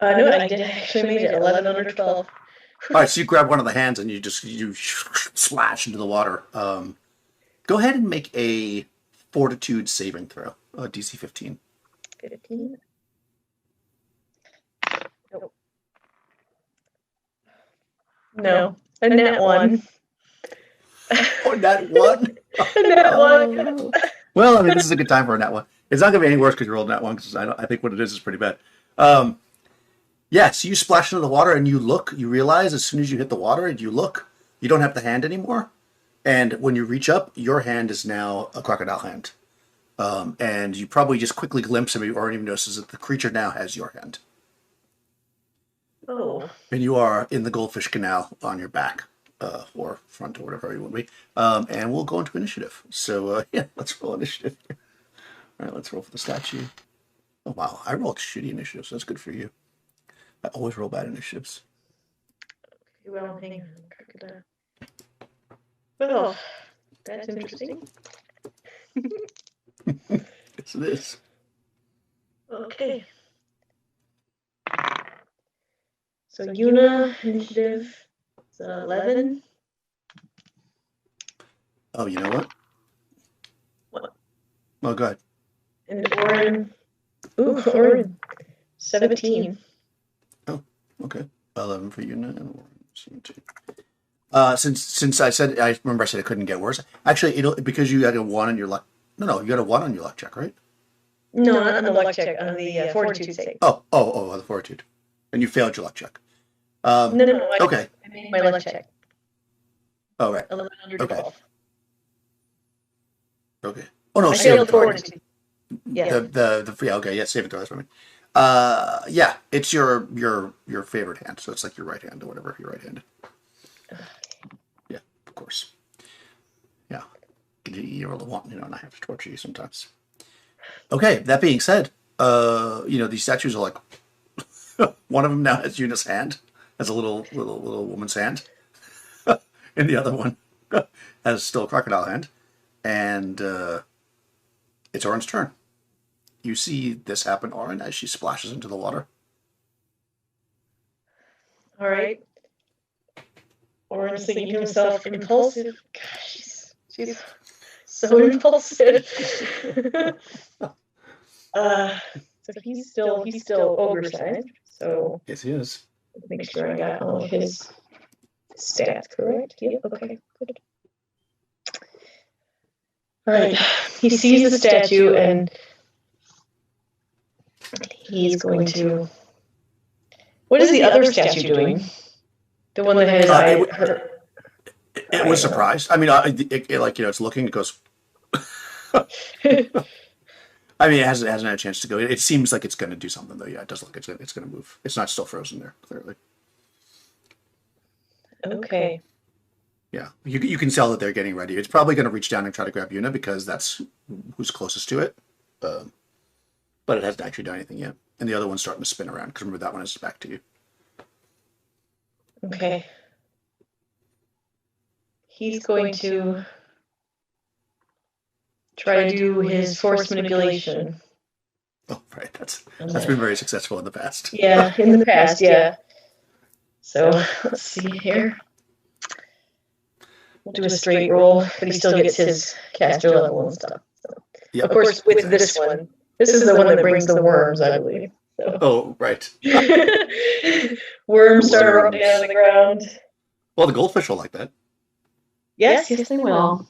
Speaker 2: No, I did actually made it 11 under 12.
Speaker 1: right, so you grab one of the hands and you slash into the water. Go ahead and make a fortitude saving throw, DC 15.
Speaker 2: 15. Nope. No, a nat 1.
Speaker 1: Oh, nat 1?
Speaker 2: A nat 1.
Speaker 1: Well, I mean, this is a good time for a nat 1. It's not going to be any worse because you rolled nat 1, because I think what it is pretty bad. Yeah, so you splash into the water and you realize as soon as you hit the water and you don't have the hand anymore. And when you reach up, your hand is now a crocodile hand. And you probably just quickly glimpse, or even notices that the creature now has your hand.
Speaker 2: Oh.
Speaker 1: And you are in the goldfish canal on your back, or front, or whatever you want to be. And we'll go into initiative. So, yeah, let's roll initiative. All right, let's roll for the statue. Oh, wow, I rolled shitty initiatives. That's good for you. I always roll bad initiatives.
Speaker 2: Well, hang on. Crocodile. Well, that's interesting.
Speaker 1: Yes, it is.
Speaker 2: Okay. So Yuna initiative is 11.
Speaker 1: Oh, you know what?
Speaker 2: What?
Speaker 1: Oh, go ahead.
Speaker 2: And Orin. Ooh, Orin. 17.
Speaker 1: Oh, okay. 11 for you now. 17. Since I said, I remember I said it couldn't get worse. Actually, because you had a 1 on your luck. No, you got a 1 on your luck check, right?
Speaker 2: No, not on the luck check, on the fortitude save.
Speaker 1: Oh, the fortitude. And you failed your luck check.
Speaker 2: No.
Speaker 1: Okay.
Speaker 2: I made my luck check.
Speaker 1: Oh, right.
Speaker 2: 1112.
Speaker 1: Okay. Oh, no,
Speaker 2: I failed the fortitude.
Speaker 1: Yeah. Okay, yeah, save it throw, that's what I mean. Yeah, it's your favorite hand, so it's like your right hand or whatever, your right hand. Yeah, of course. Yeah. You roll a 1, and I have to torture you sometimes. Okay, that being said, these statues are like one of them now has Yuna's hand, has a little woman's hand, and the other one has still a crocodile hand, and it's Orin's turn. You see this happen, Orin, as she splashes into the water.
Speaker 2: All right. Orin's thinking to himself, impulsive. Gosh, she's so impulsive. So he's still ogre sized. So
Speaker 1: Yes, he is.
Speaker 2: make sure I got all of his stats correct. Yep. Okay. Good. All right. He sees the statue and he's going to. What is the other statue doing? The one that had his eye.
Speaker 1: It was surprised. I mean, it's looking. It goes. I mean, it hasn't had a chance to go. It seems like it's going to do something, though. Yeah, it does look. It's going to move. It's not still frozen there, clearly.
Speaker 2: Okay.
Speaker 1: Yeah, you can tell that they're getting ready. It's probably going to reach down and try to grab Yuna because that's who's closest to it. But it hasn't actually done anything yet. And the other one's starting to spin around because remember that one is back to you.
Speaker 2: Okay. He's going to try to do his force manipulation.
Speaker 1: Oh, right. That's been very successful in the past.
Speaker 2: Yeah, in the past, yeah. So let's see here. We'll do a straight roll, but he still gets his caster level and stuff. So. Yep. Of course, with this one, this is the one that brings the worms, I believe. So.
Speaker 1: Oh, right.
Speaker 2: Worms start up down on the ground.
Speaker 1: Well, the goldfish will like that.
Speaker 2: Yes, they will.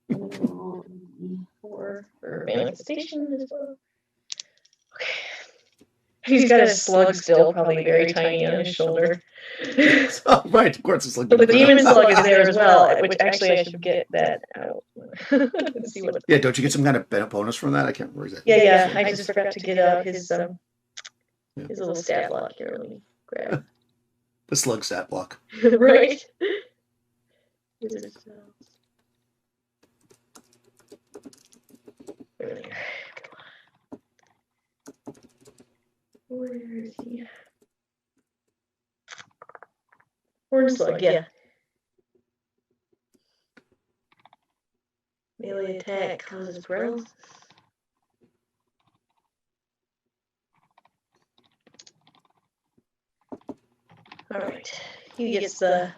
Speaker 2: For manifestation as well. Okay. He's got his slug still, probably very tiny on his shoulder.
Speaker 1: Oh, right, of course, it's like.
Speaker 2: But the demon slug is there as well, which actually I should get that out. Let's see what.
Speaker 1: Yeah, don't you get some kind of bonus from that? I can't remember exactly.
Speaker 2: Yeah. I just forgot to get out his little stat block here. Let me grab.
Speaker 1: The slug stat block.
Speaker 2: Right. Where is he? Horn slug, yeah. Melee attack causes paralysis. Alright. he gets the...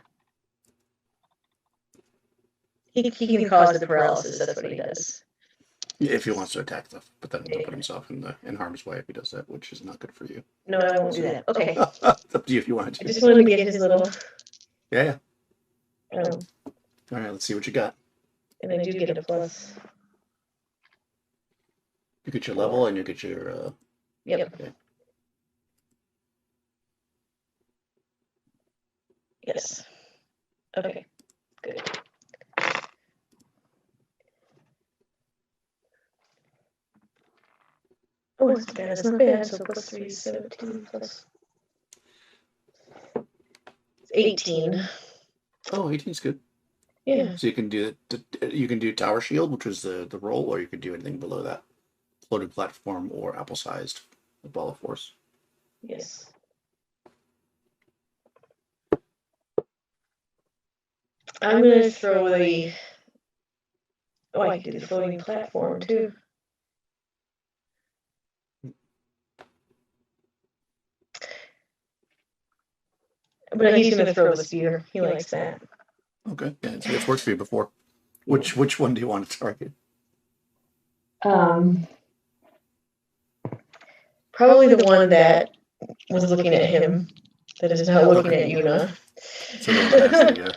Speaker 2: He can cause the paralysis, that's what he does.
Speaker 1: If he wants to attack stuff, but then he'll put himself in harm's way if he does that, which is not good for you.
Speaker 2: No, I won't do that. Okay.
Speaker 1: It's up to you if you want to.
Speaker 2: I just wanted to get his little...
Speaker 1: Yeah. All right, let's see what you got.
Speaker 2: And I do get a plus.
Speaker 1: You get your level and you get your...
Speaker 2: Yep.
Speaker 1: Okay.
Speaker 2: Yes. Okay. Good. Oh, it's bad. It's not bad. So plus 3 is 17 plus... It's 18.
Speaker 1: Oh, 18 is good.
Speaker 2: Yeah.
Speaker 1: So you can do Tower Shield, which is the roll, or you could do anything below that. Floating platform or apple-sized ball of force.
Speaker 2: Yes. I'm going to throw the... Oh, I can do the floating platform, too. But he's going to throw the spear. He likes that.
Speaker 1: Okay, yeah, it's worked for you before. Which one do you want to target?
Speaker 2: Probably the one that was looking at him, that is now looking at Yuna.
Speaker 1: So the one that has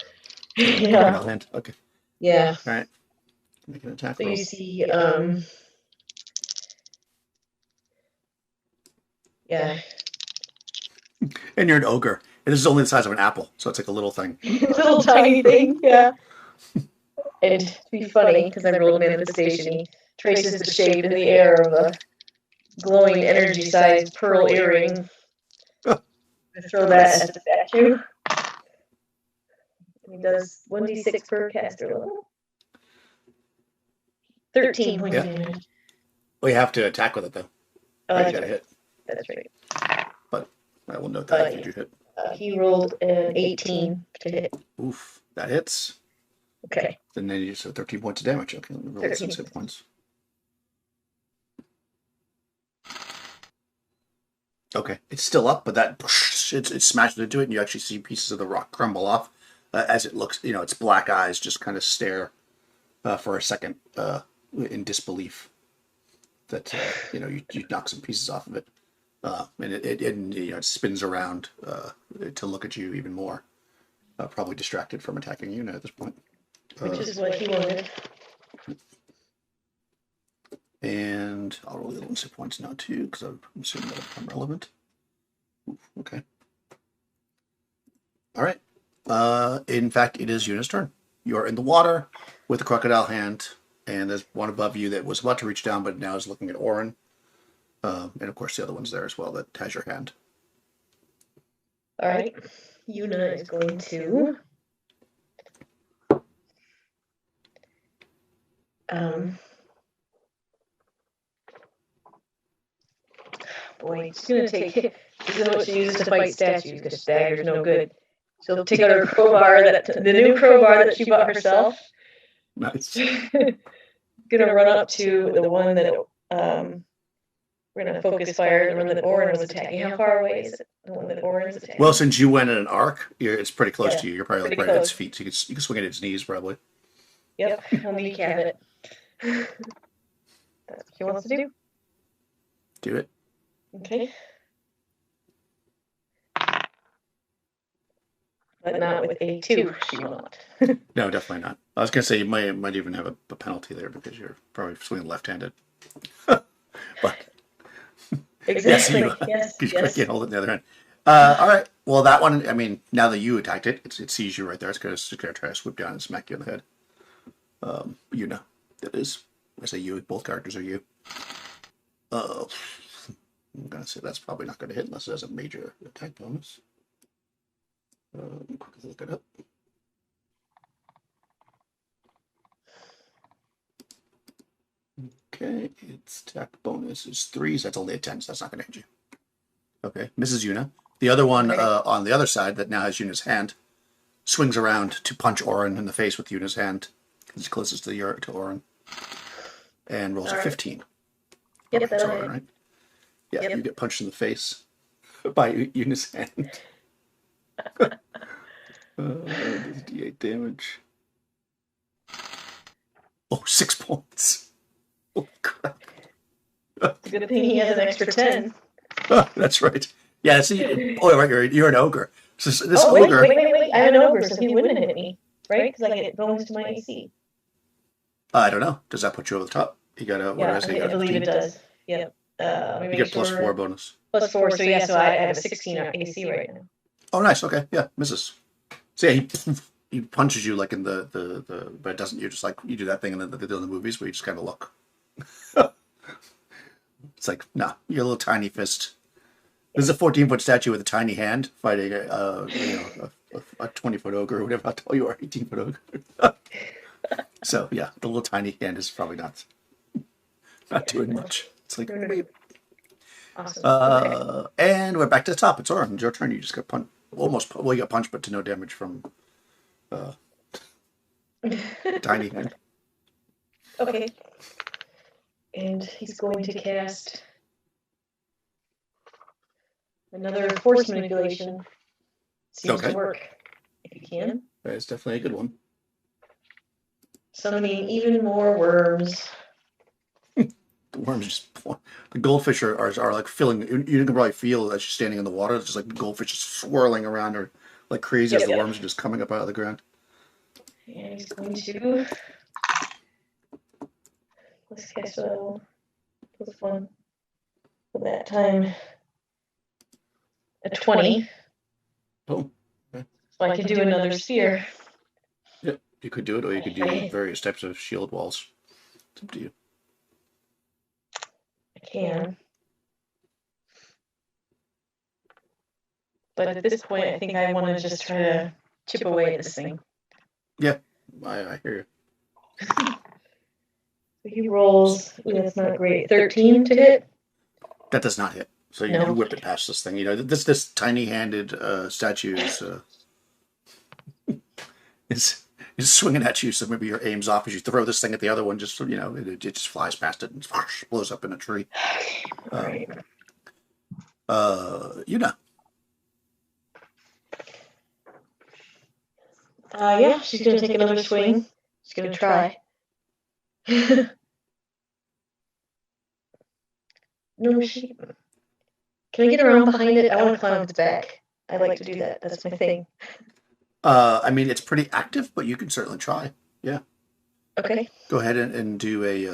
Speaker 1: the crocodile hand. Okay.
Speaker 2: Yeah.
Speaker 1: All right. Make an attack
Speaker 2: So
Speaker 1: roll.
Speaker 2: you see, yeah.
Speaker 1: And you're an ogre. And this is only the size of an apple, so it's like a little thing.
Speaker 2: Little tiny thing, yeah. And to be funny, because I rolled manifestation, he traces the shape in the air of a glowing energy-sized pearl earring. I throw that at the statue. He does 1d6 per caster level. 13 points of damage.
Speaker 1: Well, you have to attack with it, though.
Speaker 2: Oh,
Speaker 1: You
Speaker 2: that's
Speaker 1: gotta
Speaker 2: right.
Speaker 1: hit.
Speaker 2: That's right.
Speaker 1: But I will note that if you hit.
Speaker 2: He rolled an 18 to hit.
Speaker 1: Oof, that hits.
Speaker 2: Okay.
Speaker 1: And then you just have 13 points of damage. Okay, let me roll
Speaker 2: 13.
Speaker 1: 6 hit points. Okay, it's still up, but that it smashes into it, and you actually see pieces of the rock crumble off as it looks. You know, its black eyes just kind of stare for a second in disbelief that you knock some pieces off of it, and it spins around to look at you even more, probably distracted from attacking Yuna at this point.
Speaker 2: Which is what he wanted.
Speaker 1: And I'll roll the other hit points now too, because I'm assuming that'll become relevant. Oof, okay. All right. In fact, it is Yuna's turn. You're in the water with the crocodile hand, and there's one above you that was about to reach down, but now is looking at Orin. And of course, the other one's there as well that has your hand.
Speaker 2: All right. Yuna is going to... Boy, she's going to take... This is what she uses to fight statues, because dagger's no good. She'll take out her crowbar, the new crowbar that she bought herself.
Speaker 1: Nice.
Speaker 2: Gonna run up to the one that we're gonna focus fire, the one that Orin was attacking. How far away is it? The one that Orin's attacking?
Speaker 1: Well, since you went in an arc, it's pretty close to you. You're probably
Speaker 2: pretty
Speaker 1: right at its
Speaker 2: close.
Speaker 1: feet. So you can swing at its knees, probably.
Speaker 2: Yep, I'll kneecap it. That's what she wants to do.
Speaker 1: Do it.
Speaker 2: Okay. But not with a 2, she will not.
Speaker 1: No, definitely not. I was going to say you might even have a penalty there because you're probably swinging left-handed. But
Speaker 2: Exactly.
Speaker 1: yes, you
Speaker 2: Yes.
Speaker 1: can't hold it in the other hand. All right. Well, that one. I mean, now that you attacked it, it sees you right there. It's going to try to swoop down and smack you in the head. Yuna, that is. I say you. Both characters are you. I'm going to say that's probably not going to hit unless it has a major attack bonus. Quickly look it up. Okay, its attack bonus is 3, so that's only a 10, so that's not going to hit you. Okay, Mrs. Yuna. The other one on the other side that now has Yuna's hand swings around to punch Orin in the face with Yuna's hand. It's closest to Orin. And rolls a 15.
Speaker 2: Yep,
Speaker 1: that's
Speaker 2: that'll
Speaker 1: Orin,
Speaker 2: hit.
Speaker 1: right? Yeah, you get punched in the face by Yuna's hand. This is D8 damage. Oh, 6 points. Oh, crap.
Speaker 2: It's a good thing he has an extra 10.
Speaker 1: That's right. Yeah, see, oh, right, you're an ogre. So this
Speaker 2: Oh,
Speaker 1: ogre.
Speaker 2: wait. I'm an ogre, so he wouldn't hit me, right? Because I get bonus to my AC.
Speaker 1: I don't know. Does that put you over the top? You got a, what did I say? You
Speaker 2: I
Speaker 1: got a
Speaker 2: believe
Speaker 1: 15?
Speaker 2: it does. Yep.
Speaker 1: You get plus 4 bonus.
Speaker 2: Plus 4, so yeah, so I have a 16 AC right now.
Speaker 1: Oh, nice. Okay, yeah, misses. So yeah, he punches you like in but it doesn't. You're just like you do that thing in the movies where you just kind of look. It's like, nah, you're a little tiny fist. This is a 14-foot statue with a tiny hand fighting a 20-foot ogre or whatever. I'll tell you, or 18-foot ogre. So yeah, the little tiny hand is probably not doing much. It's like, wait.
Speaker 2: Awesome.
Speaker 1: And we're back to the top. It's Oren. It's your turn. You just got punched. You got punched, but to no damage from tiny hand.
Speaker 2: Okay. And he's going to cast another force manipulation. Seems to work. If you can.
Speaker 1: That's definitely a good one.
Speaker 2: Summoning even more worms.
Speaker 1: The worms just, the goldfish are like filling. You can probably feel as she's standing in the water. It's just like the goldfish is swirling around her like crazy as the worms are just coming up out of the ground.
Speaker 2: And he's going to. Let's cast a little fun for that time. A 20.
Speaker 1: Oh. Okay.
Speaker 2: So I can do another sphere.
Speaker 1: Yeah, you could do it, or you could do various types of shield walls. It's up to you.
Speaker 2: I can. But at this point, I think I want to just try to chip away at this thing.
Speaker 1: Yeah, I hear you.
Speaker 2: So he rolls. Ooh, that's not great. 13 to hit.
Speaker 1: That does not hit. So you whip it past this thing. You know, this tiny-handed statue is swinging at you. So maybe your aim's off as you throw this thing at the other one. Just it just flies past it and blows up in a tree.
Speaker 2: All right. Yeah, she's gonna take another swing. She's gonna try. No, she. Can I get around behind it? I want to climb its back. I like to do that. That's my thing.
Speaker 1: I mean, it's pretty active, but you can certainly try. Yeah.
Speaker 2: Okay.
Speaker 1: Go ahead and do a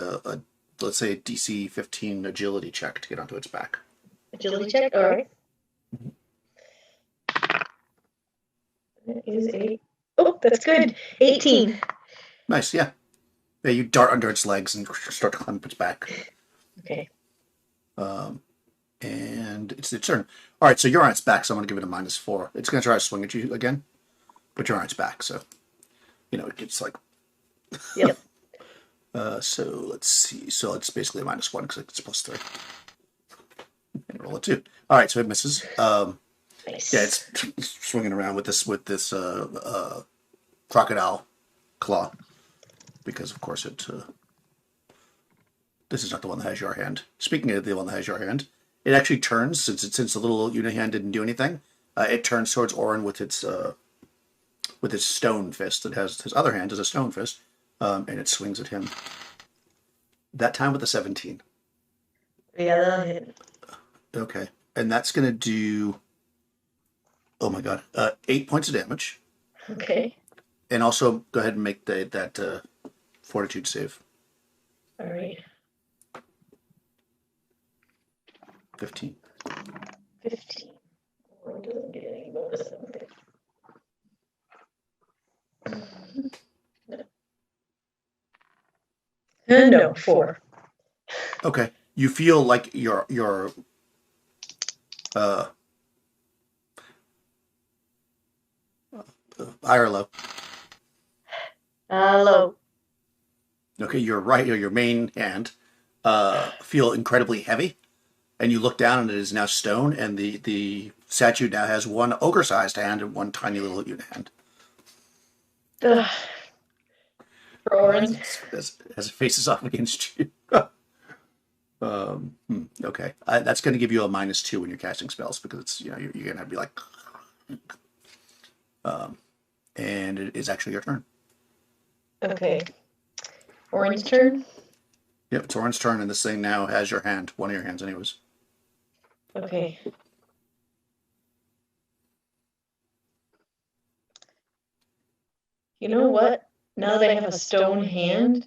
Speaker 1: let's say a DC 15 agility check to get onto its back.
Speaker 2: Agility check. All right. That is a. Oh, that's good. 18.
Speaker 1: Nice. Yeah. Yeah. You dart under its legs and start to climb up its back.
Speaker 2: Okay.
Speaker 1: And it's its turn. All right, so you're on its back, so I'm going to give it a -4. It's going to try to swing at you again, but you're on its back, so, it's like...
Speaker 2: Yep.
Speaker 1: So let's see. So it's basically a -1 because it's +3. And roll a 2. All right, so it misses.
Speaker 2: Nice.
Speaker 1: Yeah, it's swinging around with this crocodile claw because, of course, this is not the one that has your hand. Speaking of the one that has your hand, it actually turns, since the little unihand didn't do anything, it turns towards Oren with its stone fist. It has his other hand as a stone fist, and it swings at him. That time with a 17.
Speaker 2: Yeah, that'll hit.
Speaker 1: Okay, and that's going to do, oh my god, 8 points of damage.
Speaker 2: Okay.
Speaker 1: And also go ahead and make that fortitude save.
Speaker 2: All right.
Speaker 1: 15.
Speaker 2: 15. Oren doesn't get any bonus, I don't think. No, 4.
Speaker 1: Okay. You feel like your high or low?
Speaker 2: Low.
Speaker 1: Okay, your right or your main hand feel incredibly heavy, and you look down and it is now stone, and the statue now has one ogre-sized hand and one tiny little unit hand.
Speaker 2: For Oren.
Speaker 1: As it faces off against you. Okay, that's going to give you a -2 when you're casting spells because it's you're going to be like. And it is actually your turn.
Speaker 2: Okay. Orange turn?
Speaker 1: Yep, it's Oran's turn, and this thing now has your hand. One of your hands, anyways.
Speaker 2: Okay. You know what? Now that I have a stone hand,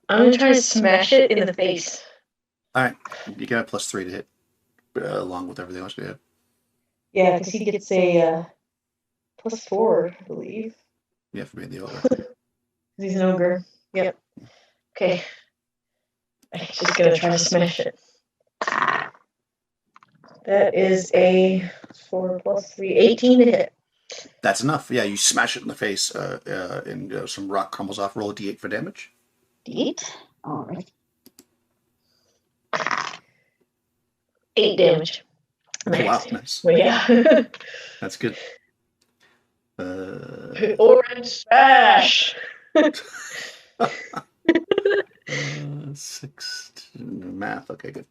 Speaker 2: I'm going to try to smash it in the face.
Speaker 1: Alright, you got a +3 to hit, along with everything else you have.
Speaker 2: Yeah, because he gets a +4, I believe.
Speaker 1: Yeah, for being the ogre.
Speaker 2: He's an ogre. Yep. Okay. I'm just going to try to smash it. That is a 4 + 3, 18 to hit.
Speaker 1: That's enough. Yeah, you smash it in the face, and some rock crumbles off. Roll a d8 for damage.
Speaker 2: D8? All right. 8 damage.
Speaker 1: Nice. Wow, nice.
Speaker 2: Well, yeah.
Speaker 1: That's good.
Speaker 2: Orange smash!
Speaker 1: 6 math. Okay, good.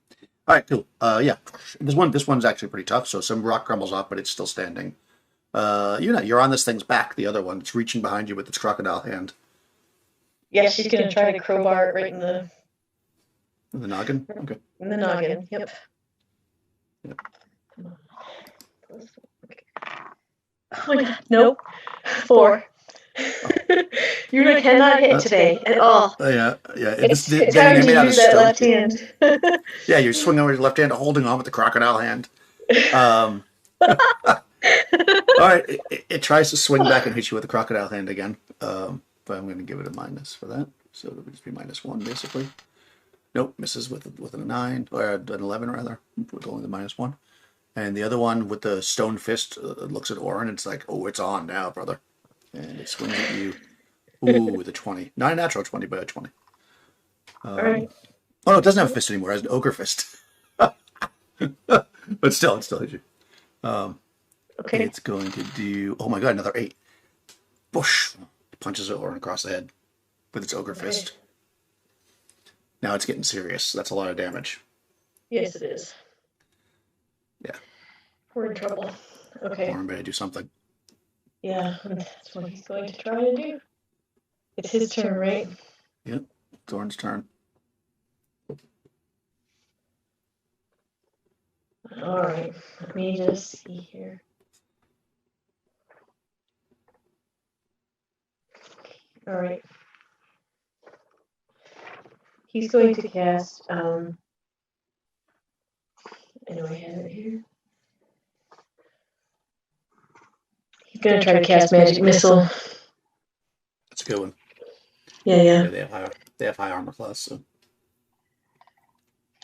Speaker 1: All right, cool. Yeah, this one's actually pretty tough. So some rock crumbles off, but it's still standing. You're on this thing's back. The other one, it's reaching behind you with its crocodile hand.
Speaker 2: Yeah, she's gonna try to crowbar it right in the
Speaker 1: noggin. Okay.
Speaker 2: In the noggin. Yep.
Speaker 1: Yep.
Speaker 2: Oh my god! Nope. 4. You cannot hit today at all.
Speaker 1: Yeah.
Speaker 2: It's time to use that left hand.
Speaker 1: Yeah, you're swinging with your left hand, holding on with the crocodile hand. All right, it tries to swing back and hit you with the crocodile hand again, but I'm going to give it a minus for that, so it would just be -1 basically. Nope, misses with a 9 or an 11 rather, with only the -1. And the other one with the stone fist looks at Orin and it's like, oh, it's on now, brother, and it swings at you. Ooh, with a 20, not a natural 20, but a 20.
Speaker 2: All right.
Speaker 1: Oh no, it doesn't have a fist anymore. It has an ogre fist. But still, it still hits you. Okay. It's going to do, oh my god, another 8. Bush! Punches it Orin across the head with its ogre fist. Now it's getting serious. That's a lot of damage.
Speaker 2: Yes, it is.
Speaker 1: Yeah.
Speaker 2: We're in trouble. Okay.
Speaker 1: Orin better do something.
Speaker 2: Yeah, that's what he's going to try to do. It's his turn, right?
Speaker 1: Yep, it's Orin's turn.
Speaker 2: Alright, let me just see here. Alright. He's going to cast, I know I have it here. He's going to try to cast Magic Missile.
Speaker 1: That's a good one.
Speaker 2: Yeah.
Speaker 1: They have high armor class, so.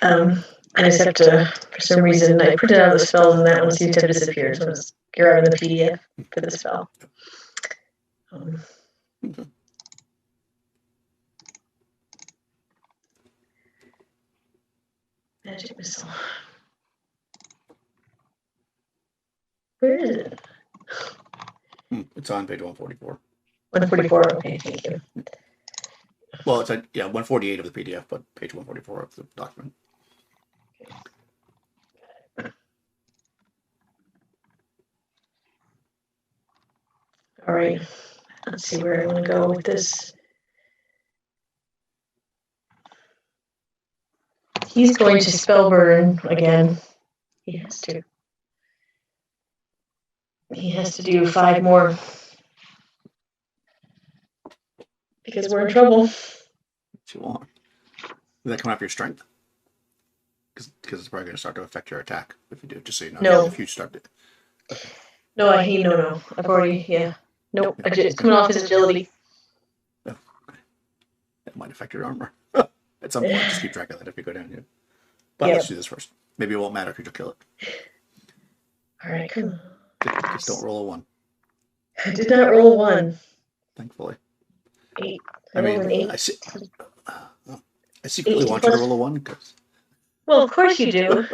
Speaker 2: I just have to, for some reason, I printed out the spells and that one seems to have disappeared, so I'm just grabbing the PDF for the spell.
Speaker 1: Okay.
Speaker 2: Magic Missile. Where is it?
Speaker 1: It's on page 144.
Speaker 2: 144, okay, thank you.
Speaker 1: Well, it's 148 of the PDF, but page 144 of the document.
Speaker 2: All right, let's see where I want to go with this. He's going to spell burn again. He has to. He has to do 5 more. Because we're in trouble.
Speaker 1: What you want? Is that coming off your strength? Because it's probably going to start to affect your attack if you do. Just so you know.
Speaker 2: No.
Speaker 1: If you start it. Okay.
Speaker 2: No, no. I've already, yeah. Nope. It's coming off his agility.
Speaker 1: Oh, okay. That might affect your armor. At some point, just keep track of that if you go down here. But let's do this first. Maybe it won't matter if you kill it.
Speaker 2: All right, come on.
Speaker 1: Just don't roll a 1.
Speaker 2: I did not roll a 1.
Speaker 1: Thankfully.
Speaker 2: 8.
Speaker 1: I mean,
Speaker 2: 8.
Speaker 1: I secretly want you to roll a 1. Cause...
Speaker 2: Well, of course you do.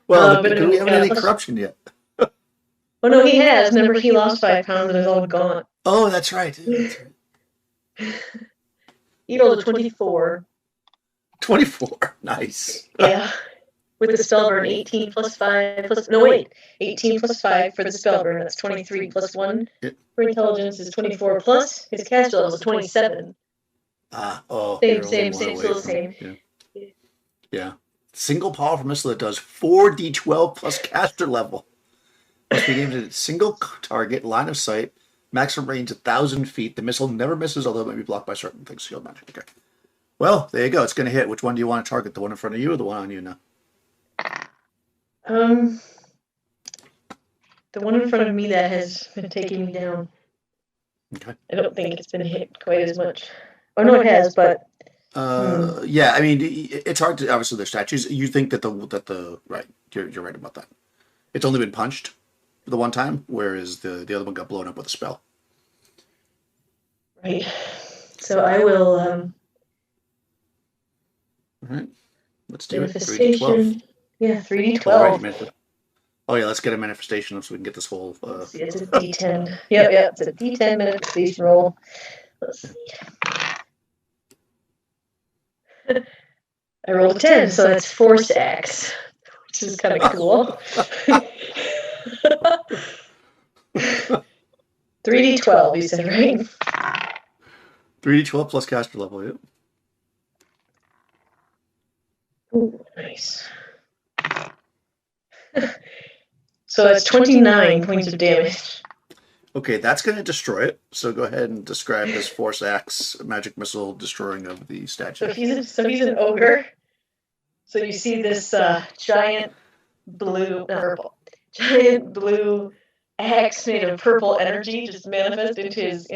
Speaker 1: Well, but we haven't had any corruption yet.
Speaker 2: Oh, no, he has. Remember, he lost 5 pounds and it's all gone.
Speaker 1: Oh, that's right. That's right.
Speaker 2: He rolled a 24.
Speaker 1: 24. Nice.
Speaker 2: Yeah. with the spell burn, 18 plus 5 plus... No, wait. 18 plus 5 for the spell burn. That's 23 plus 1 for intelligence is 24 plus. His caster level is 27.
Speaker 1: Same.
Speaker 2: Still the same.
Speaker 1: Yeah. Single powerful missile that does 4d12 plus caster level. Must be aimed at a single target, line of sight, maximum range 1,000 feet. The missile never misses, although it may be blocked by certain things. Shield magic. Okay. Well, there you go. It's going to hit. Which one do you want to target? The one in front of you or the one on you now?
Speaker 2: The one in front of me that has been taking me down.
Speaker 1: Okay.
Speaker 2: I don't think it's been hit quite as much. Oh, no, it has, but...
Speaker 1: Yeah, I mean, it's hard to... Obviously, they're statues. You think that the right, you're right about that. It's only been punched the one time, whereas the other one got blown up with a spell.
Speaker 2: Right. So I will...
Speaker 1: All right. Let's do it.
Speaker 2: Manifestation.
Speaker 1: 3d12.
Speaker 2: Yeah, 3d12.
Speaker 1: Right, oh, yeah, let's get a manifestation up so we can get this whole...
Speaker 2: See, it's a d10. Yep, it's a d10 manifestation roll. Let's see. I rolled a 10, so that's 4 stacks, which is kind of cool. 3d12, you said, right?
Speaker 1: 3d12 plus caster level, yep.
Speaker 2: Ooh, nice. So that's 29 points of damage.
Speaker 1: Okay, that's going to destroy it. So go ahead and describe this force axe magic missile destroying of the statue.
Speaker 2: So he's an ogre. So you see this giant blue axe made of purple energy just manifest into his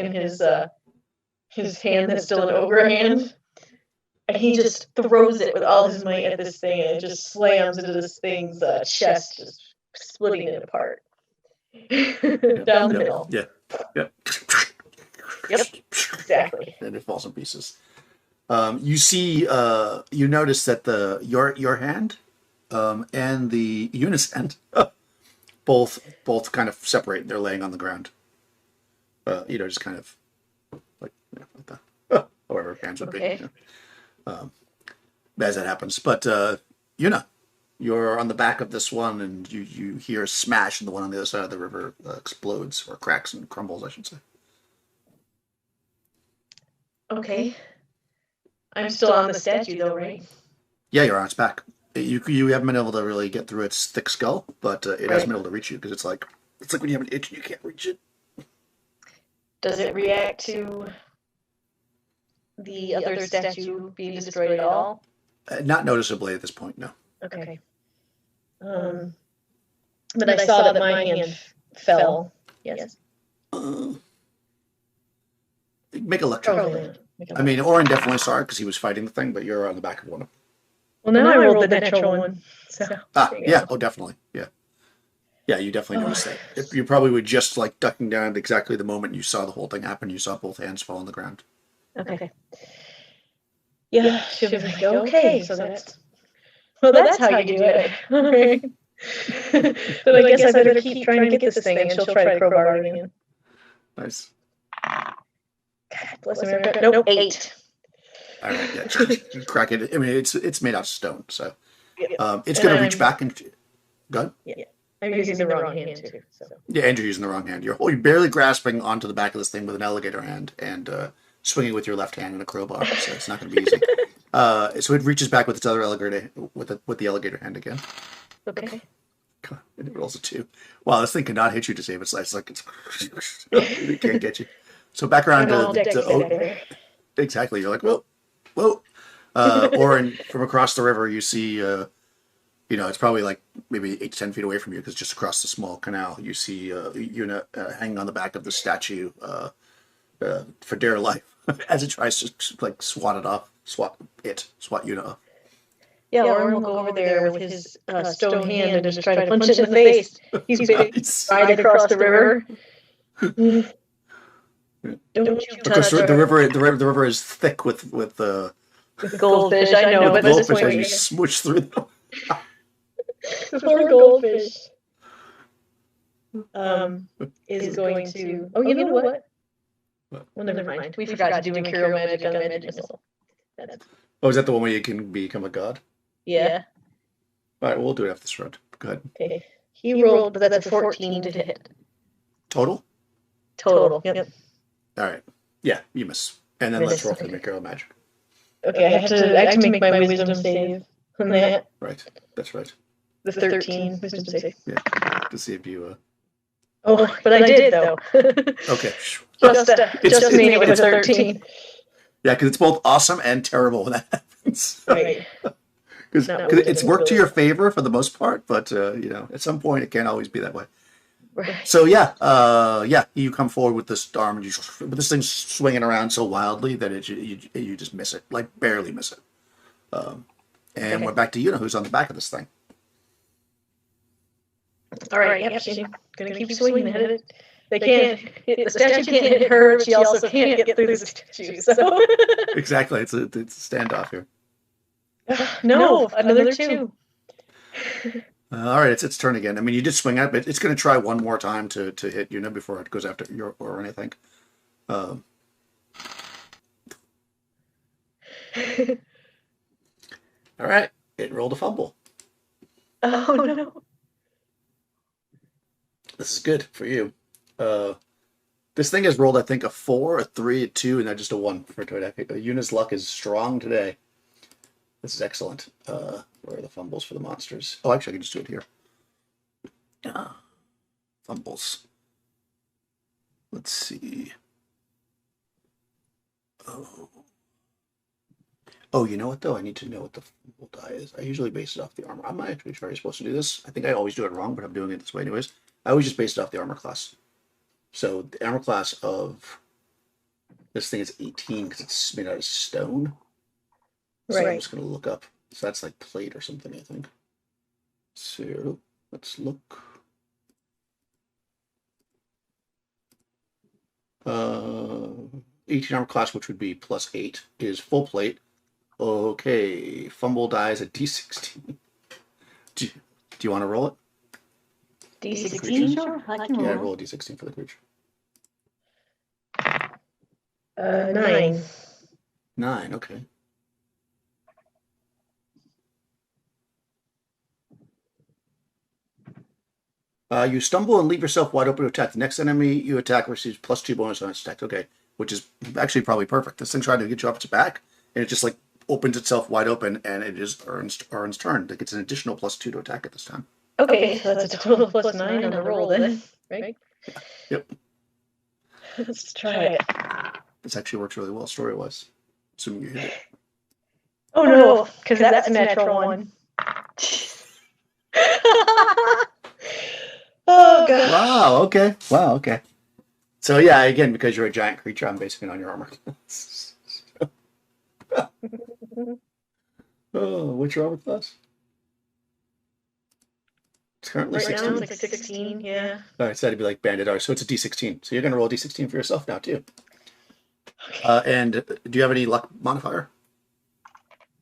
Speaker 2: hand that's still an ogre hand. And he just throws it with all his might at this thing, and it just slams into this thing's chest, just splitting it apart. Down the middle.
Speaker 1: Yeah.
Speaker 2: Yep, exactly.
Speaker 1: And it falls in pieces. You see, you notice that your hand and the Eunice hand both kind of separate. They're laying on the ground. Just kind of like that. However, hands would be. As that happens, but Yuna, you're on the back of this one, and you hear a smash, and the one on the other side of the river explodes or cracks and crumbles, I should say.
Speaker 2: Okay. I'm still on the statue, though, right?
Speaker 1: Yeah, you're on its back. You haven't been able to really get through its thick skull, but it hasn't been able to reach you because it's like when you have an itch and you can't reach it.
Speaker 2: Does it react to the other statue being destroyed at all?
Speaker 1: Not noticeably at this point, no.
Speaker 2: Okay. But I saw that my hand fell. Yes.
Speaker 1: Make a luck check. I mean, Oren definitely saw it because he was fighting the thing, but you're on the back of one.
Speaker 2: Well, now I rolled the natural one. So.
Speaker 1: Yeah. Oh, definitely. Yeah. Yeah, you definitely noticed that. If you probably were just like ducking down at exactly the moment you saw the whole thing happen. You saw both hands fall on the ground.
Speaker 2: Okay. Yeah, she'll be like, okay, so that's how you do it. All right. But I guess I better keep trying to get this thing, and she'll try to crowbar it in.
Speaker 1: Nice.
Speaker 2: God bless America. Nope, 8.
Speaker 1: All right, yeah, crack it. I mean, it's made out of stone, so it's going to reach back and go ahead.
Speaker 2: Yeah, I'm using the wrong hand too. So.
Speaker 1: Yeah, and you're using the wrong hand. You're barely grasping onto the back of this thing with an alligator hand and swinging with your left hand and a crowbar, so it's not going to be easy. So it reaches back with its other alligator with the alligator hand again.
Speaker 2: Okay.
Speaker 1: And it rolls a 2. Wow, this thing cannot hit you to save its life. It's like it can't get you. So back around to exactly. You're like, whoa. Or from across the river, you see, it's probably like maybe 8 to 10 feet away from you because just across the small canal, you see Yuna hanging on the back of the statue for dear life as it tries to like swat Yuna off.
Speaker 2: Yeah, Oren will go over there with his stone hand and just try to punch it in the face. He's big, right across the river. Don't you touch
Speaker 1: the river is thick with
Speaker 2: goldfish. I know, but this
Speaker 1: goldfish as you smoosh through them.
Speaker 2: Poor goldfish. Is going to. Oh, you know what? Well, never mind. We forgot to do Imperial magic on the magic missile.
Speaker 1: Oh, is that the one where you can become a god?
Speaker 2: Yeah.
Speaker 1: All right, we'll do it after this round. Go ahead.
Speaker 2: Okay. He rolled, but that's a 14 to hit.
Speaker 1: Total?
Speaker 2: Total. Yep.
Speaker 1: All right. Yeah, you miss. And then let's roll for the Material Magic.
Speaker 2: Okay, I have to make my wisdom save on that.
Speaker 1: Right. That's right.
Speaker 2: The 13 wisdom save.
Speaker 1: Yeah. To see if you.
Speaker 2: Oh, but I did though.
Speaker 1: Okay.
Speaker 2: Just made it with a 13.
Speaker 1: Yeah, because it's both awesome and terrible when that happens.
Speaker 2: Right.
Speaker 1: Because it's worked to your favor for the most part, but at some point it can't always be that way.
Speaker 2: Right.
Speaker 1: So you come forward with this arm, and but this thing's swinging around so wildly that you just miss it, like barely miss it. And we're back to Una, who's on the back of this thing.
Speaker 2: All right, yep, she's gonna keep swinging at it. They can't. The statue can't hit her, but she also can't get through the statue. So
Speaker 1: exactly, it's a standoff here.
Speaker 2: No, another 2.
Speaker 1: All right, it's its turn again. I mean, you did swing at it, but it's going to try one more time to hit Una before it goes after your or anything. All right, it rolled a fumble.
Speaker 2: Oh no!
Speaker 1: This is good for you. This thing has rolled, I think, a 4, a 3, a 2, and then just a 1 for today. Una's luck is strong today. This is excellent. Where are the fumbles for the monsters? Oh, actually, I can just do it here. Fumbles. Let's see. Oh, you know what, though? I need to know what the fumble die is. I usually base it off the armor. I'm not actually sure you're supposed to do this. I think I always do it wrong, but I'm doing it this way anyways. I always just base it off the armor class. So the armor class of this thing is 18 because it's made out of stone. So I'm just going to look up. So that's like plate or something, I think. So let's look. 18 armor class, which would be +8, is full plate. Okay, fumble dies at D16. Do you want to roll it?
Speaker 2: D16? Sure, I can roll.
Speaker 1: Yeah, roll a D16 for the creature.
Speaker 2: 9.
Speaker 1: 9, okay. You stumble and leave yourself wide open to attack. The next enemy you attack receives +2 bonus on its attack. Okay, which is actually probably perfect. This thing's trying to get you off its back, and it just like opens itself wide open, and it just earns turn. It gets an additional +2 to attack at this time.
Speaker 2: Okay, so that's a total +9 on the roll then, right?
Speaker 1: Yep.
Speaker 2: Let's try it.
Speaker 1: This actually works really well story-wise, assuming you hit it.
Speaker 2: Oh no, because that's a natural 1. Oh god.
Speaker 1: Wow, okay. So yeah, again, because you're a giant creature, I'm basing it on your armor. Oh, what's your armor class? It's currently
Speaker 2: right
Speaker 1: 16.
Speaker 2: Now it's like 16, yeah.
Speaker 1: All right, so that'd be like Bandit. All right, so it's a D16. So you're going to roll a D16 for yourself now, too.
Speaker 2: Okay.
Speaker 1: And do you have any luck modifier?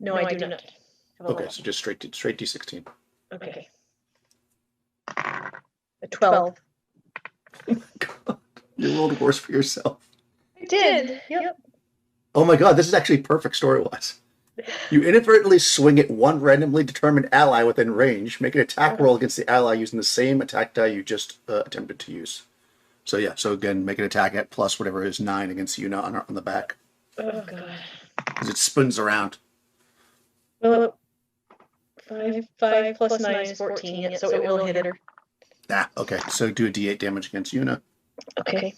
Speaker 2: No, I do not.
Speaker 1: Okay, so just straight D16.
Speaker 2: Okay. A 12.
Speaker 1: Oh my god, you rolled worse for yourself.
Speaker 2: I did. Yep.
Speaker 1: Oh my god, this is actually perfect story-wise. You inadvertently swing at one randomly determined ally within range. Make an attack roll against the ally using the same attack die you just attempted to use. So yeah, so again, make an attack at plus whatever is 9 against Una on the back.
Speaker 2: Oh god.
Speaker 1: Because it spins around.
Speaker 2: Well, 5 plus 9 is 14, so it will hit her.
Speaker 1: Ah, okay. So do a D8 damage against Una.
Speaker 2: Okay.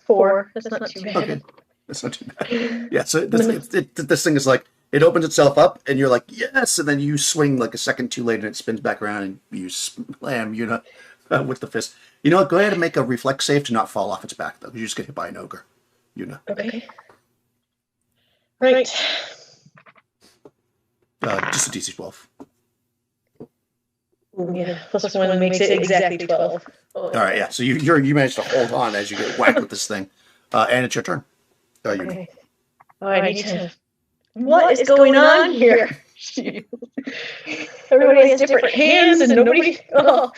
Speaker 2: 4. That's not too bad.
Speaker 1: Okay. That's not too bad. Yeah, so this thing is like, it opens itself up, and you're like, yes, and then you swing like a second too late, and it spins back around, and you slam Una with the fist. You know what? Go ahead and make a reflex save to not fall off its back, though, because you just get hit by an ogre. Una.
Speaker 2: Okay. Right.
Speaker 1: Just a DC 12.
Speaker 2: Ooh, yeah, plus 1 makes it exactly 12. Oh.
Speaker 1: All right, yeah, so you managed to hold on as you get whacked with this thing. And it's your turn.
Speaker 2: Okay. Oh, I need to... What is going on here? Everybody has different hands and nobody... Oh.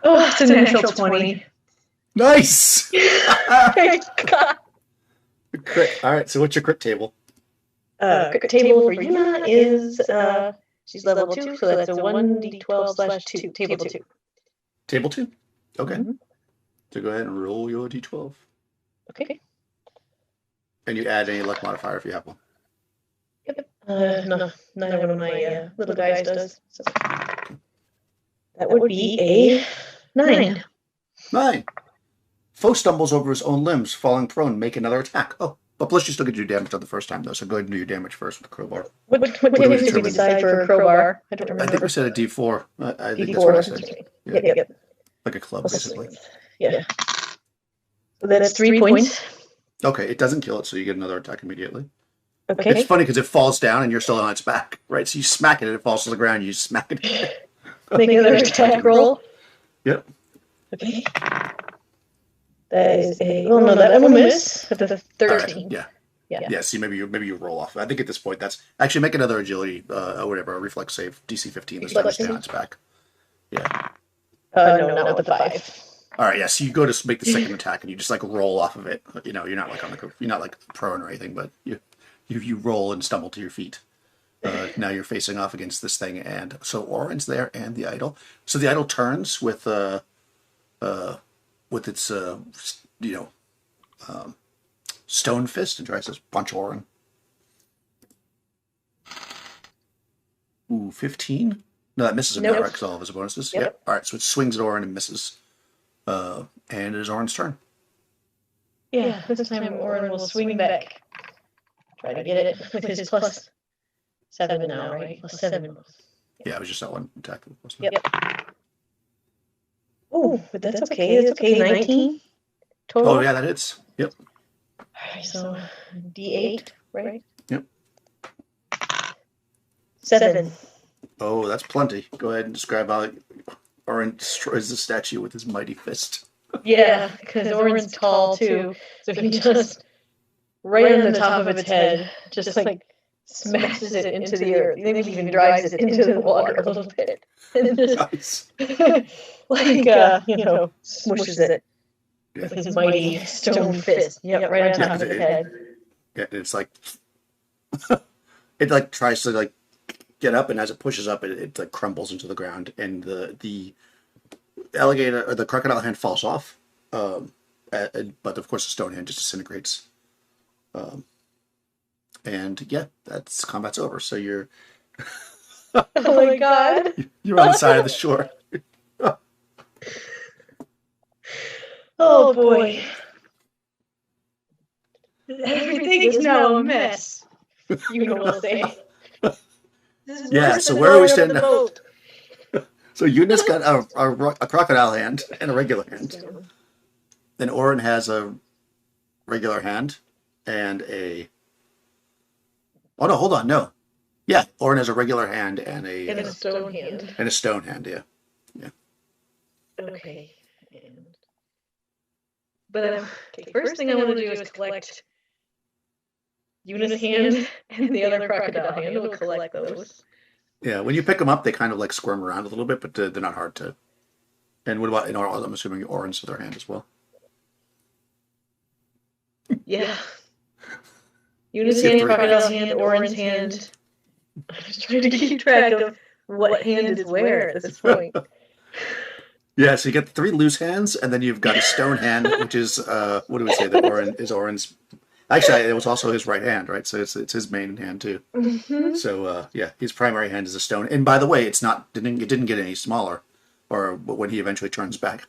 Speaker 2: Oh, it's a natural 20.
Speaker 1: Nice!
Speaker 2: Thank God.
Speaker 1: Crit. All right. So what's your crit table?
Speaker 2: Crit table for Yuna is she's level 2, so that's a 1d12/2. Table 2.
Speaker 1: Table 2. Okay.
Speaker 2: Mm-hmm.
Speaker 1: So go ahead and roll your d12.
Speaker 2: Okay.
Speaker 1: And you add any luck modifier if you have one.
Speaker 2: Yep. No, neither one of my little guys does. So. That would be a 9.
Speaker 1: 9. Foe stumbles over his own limbs, falling prone. Make another attack. Oh, but plus you still get your damage on the first time though. So go ahead and do your damage first with the crowbar.
Speaker 2: What damage did we decide for a crowbar? I don't remember.
Speaker 1: I think we said a d4. I think
Speaker 2: D4.
Speaker 1: that's what I said. Yeah.
Speaker 2: Yep.
Speaker 1: Like a club, basically.
Speaker 2: Yeah. So that's 3 points.
Speaker 1: Okay, it doesn't kill it, so you get another attack immediately.
Speaker 2: Okay.
Speaker 1: It's funny because it falls down and you're still on its back, right? So you smack it and it falls to the ground. You smack it again.
Speaker 2: Make another attack roll.
Speaker 1: Yep.
Speaker 2: Okay. That is a... Well, no, that will miss. That's a 13.
Speaker 1: Right. Yeah. See, maybe you roll off. I think at this point that's... Actually, make another agility, or whatever, a reflex save. DC 15. This time it's down its back. Yeah.
Speaker 2: No, not with the 5.
Speaker 1: All right, yeah. So you go to make the second attack, and you just like roll off of it. You know, you're not like you're not like prone or anything, but you roll and stumble to your feet. Now you're facing off against this thing, and so Orin's there and the idol. So the idol turns with its stone fist and tries to punch Orin. Ooh, 15. No, that misses him now, right? Because all of his bonuses. Yep. All right, so it swings at Orin and misses. And it is Orin's turn.
Speaker 2: Yeah, this time Orin will swing back. Try to get it with his plus 7 now, right? Plus 7.
Speaker 1: Yeah, it was just that one attack.
Speaker 2: Yep. Oh, but that's okay. That's okay. 19 total.
Speaker 1: Oh, yeah, that hits. Yep.
Speaker 2: Alright, so D8, right?
Speaker 1: Yep.
Speaker 2: 7.
Speaker 1: Oh, that's plenty. Go ahead and describe how Orin destroys the statue with his mighty fist.
Speaker 2: Yeah, because Orin's tall too, so he just right on the top of its head, just like smashes it into the earth. I think he even drives it into the water a little bit, and just smushes it with his mighty stone fist. Yep, right on top of the head.
Speaker 1: Yeah, it's like it like tries to like get up, and as it pushes up, it like crumbles into the ground, and the alligator or the crocodile hand falls off, but of course the stone hand just disintegrates. And yeah, that's combat's over. So you're
Speaker 2: oh my god,
Speaker 1: you're on the side of the shore.
Speaker 2: Oh boy, everything is now a mess. You know what I'll say.
Speaker 1: Yeah. So where are we standing now? So Yuna's got a crocodile hand and a regular hand. Then Orin has a regular hand and a... Oh, no, hold on, no. Yeah, Orin has a regular hand and a
Speaker 2: stone hand.
Speaker 1: And a stone hand, yeah.
Speaker 2: Okay. But first thing I want to do is collect Yuna's hand and the other crocodile hand. We'll collect those.
Speaker 1: Yeah, when you pick them up, they kind of like squirm around a little bit, but they're not hard to... And what about, I'm assuming Orin's with their hand as well.
Speaker 2: Yeah. Yuna's hand, crocodile's hand, Orin's hand. I'm just trying to keep track of what hand is where at this point.
Speaker 1: Yeah, so you get 3 loose hands, and then you've got a stone hand, which is, what do we say, that Orin is Orin's... Actually, it was also his right hand, right? So it's his main hand, too.
Speaker 2: Mm-hmm.
Speaker 1: So, yeah, his primary hand is a stone. And by the way, it didn't get any smaller, or when he eventually turns back.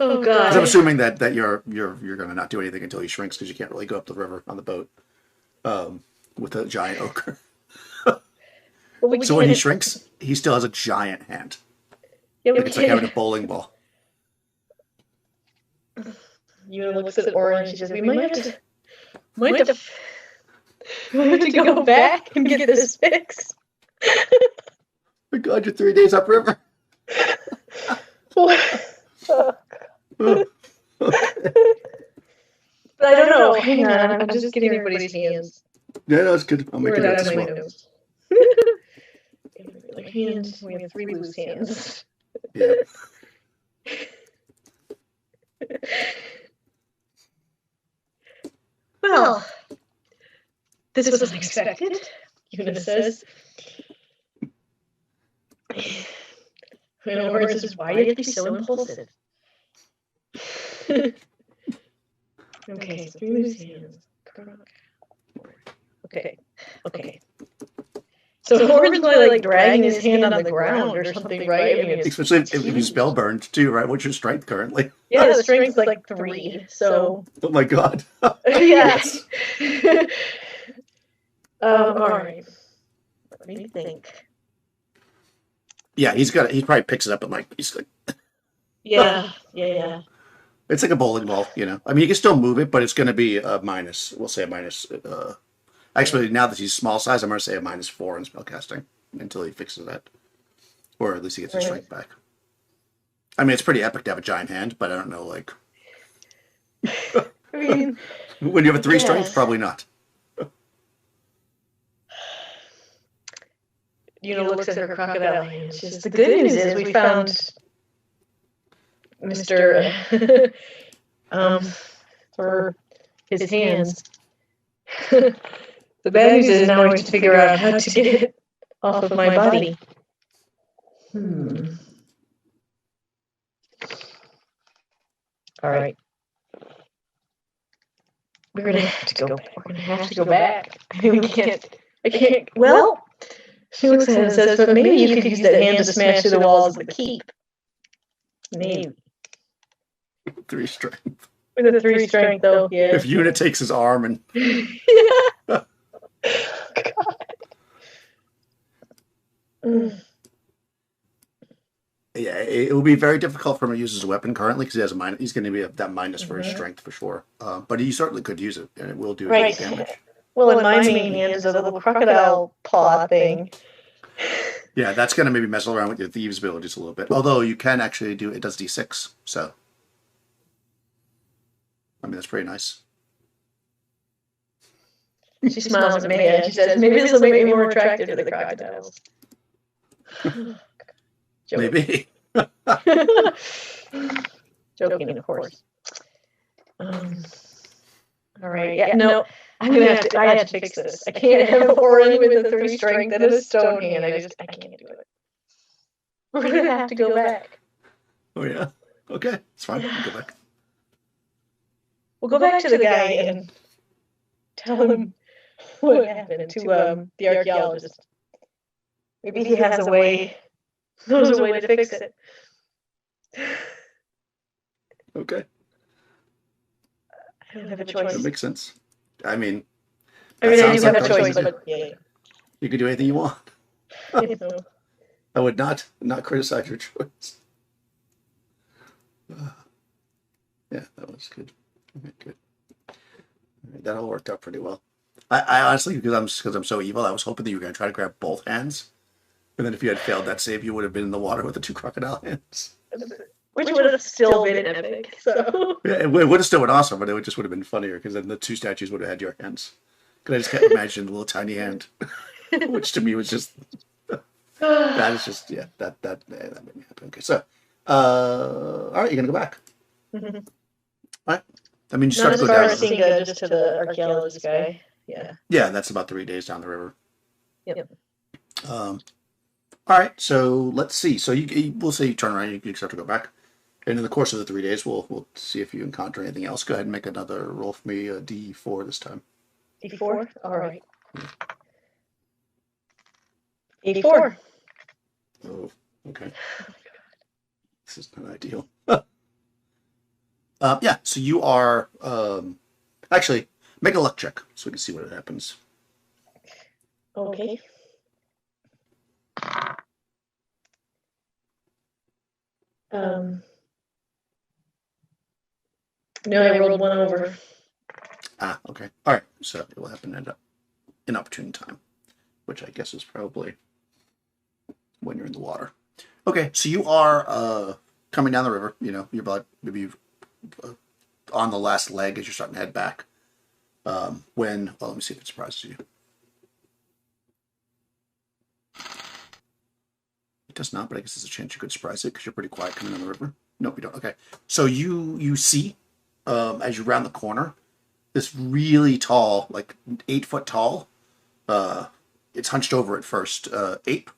Speaker 2: Oh god!
Speaker 1: I'm assuming that you're going to not do anything until he shrinks, because you can't really go up the river on the boat with a giant ochre. So when he shrinks, he still has a giant hand.
Speaker 2: Yeah,
Speaker 1: it's like having a bowling ball.
Speaker 2: Yuna looks at Orin and she says, "We might have to go back and get this fixed."
Speaker 1: My God, you're 3 days upriver.
Speaker 2: But I don't know. Hang on, I'm just getting everybody's hands.
Speaker 1: Yeah, that's good. I'll make it up as well.
Speaker 2: Hands. We have 3 loose hands.
Speaker 1: Yeah.
Speaker 2: Well, this was unexpected, Una says. In other words, is why do you have to be so impulsive? Okay, so through his hands. Okay. So Orin's probably like dragging his hand on the ground or something, right? I mean,
Speaker 1: especially if he's spellburned too, right? What's your strength currently?
Speaker 2: Yeah, the strength's like 3. So.
Speaker 1: Oh my god.
Speaker 2: Yeah. All right. What do you think?
Speaker 1: Yeah, he probably picks it up and like he's like.
Speaker 2: Yeah.
Speaker 1: It's like a bowling ball, you know. I mean, you can still move it, but it's going to be a minus. We'll say a minus. Actually, now that he's small size, I'm going to say a -4 in spellcasting until he fixes that, or at least he gets his strength back. I mean, it's pretty epic to have a giant hand, but I don't know, like.
Speaker 2: I mean,
Speaker 1: when you have a 3 strength, probably not.
Speaker 2: Looks at her crocodile hands. Just the good news is we found Mr. for his hands. The bad news is now we have to figure out how to get it off of my body. All right. We're gonna have to go back. I mean, I can't. Well, she looks at it and says, "But maybe you could use that hand to smash through the walls of the keep." Maybe.
Speaker 1: 3 strength.
Speaker 2: With a 3 strength, though. Yeah.
Speaker 1: If Una takes his arm and.
Speaker 2: God.
Speaker 1: Yeah, it will be very difficult for him to use his weapon currently because he has a minus. He's going to be that minus for his strength for sure. But he certainly could use it, and it will do damage.
Speaker 2: Well, in my main hand is a little crocodile paw thing.
Speaker 1: Yeah, that's going to maybe mess around with your thieves' abilities a little bit. Although you can actually do it does D6, so I mean that's pretty nice.
Speaker 2: She smiles at me and she says, "Maybe this will make me more attractive to the crocodiles."
Speaker 1: Maybe.
Speaker 2: Joking, of course. All right. Yeah. No. I have to fix this. I can't have Orin with a 3 strength and a stone hand. I can't do it. We're gonna have to go back.
Speaker 1: Oh yeah. Okay, it's fine. We'll go back.
Speaker 2: We'll go back to the guy and tell him what happened to the archaeologist. Maybe he has a way. Knows a way to fix it.
Speaker 1: Okay.
Speaker 2: I don't have a choice.
Speaker 1: That makes sense. I mean,
Speaker 2: I do have a choice, but yeah.
Speaker 1: You can do anything you want. I would not criticize your choice. Yeah, that was good. Okay, good. All right, that all worked out pretty well. I honestly, because I'm so evil, I was hoping that you were going to try to grab both hands. And then if you had failed that save, you would have been in the water with the 2 crocodile hands.
Speaker 2: Which would have still been epic. So.
Speaker 1: Yeah, it would have still been awesome, but it just would have been funnier because then the 2 statues would have had your hands. Because I just can't imagine the little tiny hand, which to me was just that is just that made me happy. Okay, so all right, you're gonna go back.
Speaker 2: Mm-hmm.
Speaker 1: All right. I mean, you
Speaker 2: Not
Speaker 1: start to go down.
Speaker 2: Just to the archaeologist guy. Yeah.
Speaker 1: Yeah, that's about 3 days down the river.
Speaker 2: Yep.
Speaker 1: All right, so let's see. So we'll say you turn around, you start to go back, and in the course of the 3 days, we'll see if you encounter anything else. Go ahead and make another roll for me, a D4 this time.
Speaker 2: D4. All right. D4.
Speaker 1: Oh, okay.
Speaker 2: Oh my God.
Speaker 1: This is not ideal. Yeah. So you are actually make a luck check so we can see what happens.
Speaker 2: Okay. No, I rolled 1 over.
Speaker 1: Ah, okay. All right. So it will happen at an inopportune time, which I guess is probably when you're in the water. Okay. So you are coming down the river. You know, you're about maybe on the last leg as you're starting to head back. When let me see if it surprises you. It does not, but I guess there's a chance you could surprise it because you're pretty quiet coming down the river. Nope, you don't. Okay. So you see, as you round the corner, this really tall, like 8 foot tall. It's hunched over at first, ape.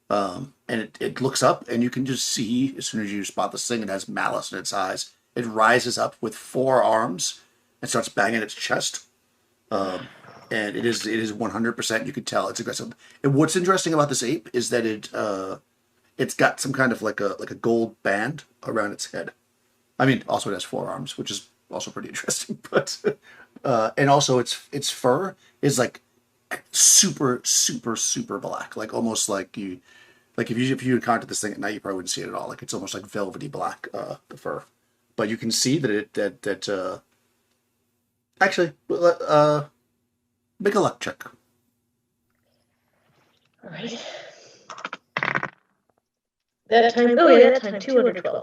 Speaker 1: And it looks up, and you can just see, as soon as you spot this thing, it has malice in its eyes. It rises up with 4 arms and starts banging its chest. And it is 100%. You can tell it's aggressive. And what's interesting about this ape is that it's got some kind of like a gold band around its head. I mean, also it has 4 arms, which is also pretty interesting. But and also its fur is like super super super black, like almost like you. Like if you encountered this thing at night, you probably wouldn't see it at all. Like it's almost like velvety black, the fur. But you can see that actually, make a luck check.
Speaker 2: All right. That time. Oh yeah, that time 212.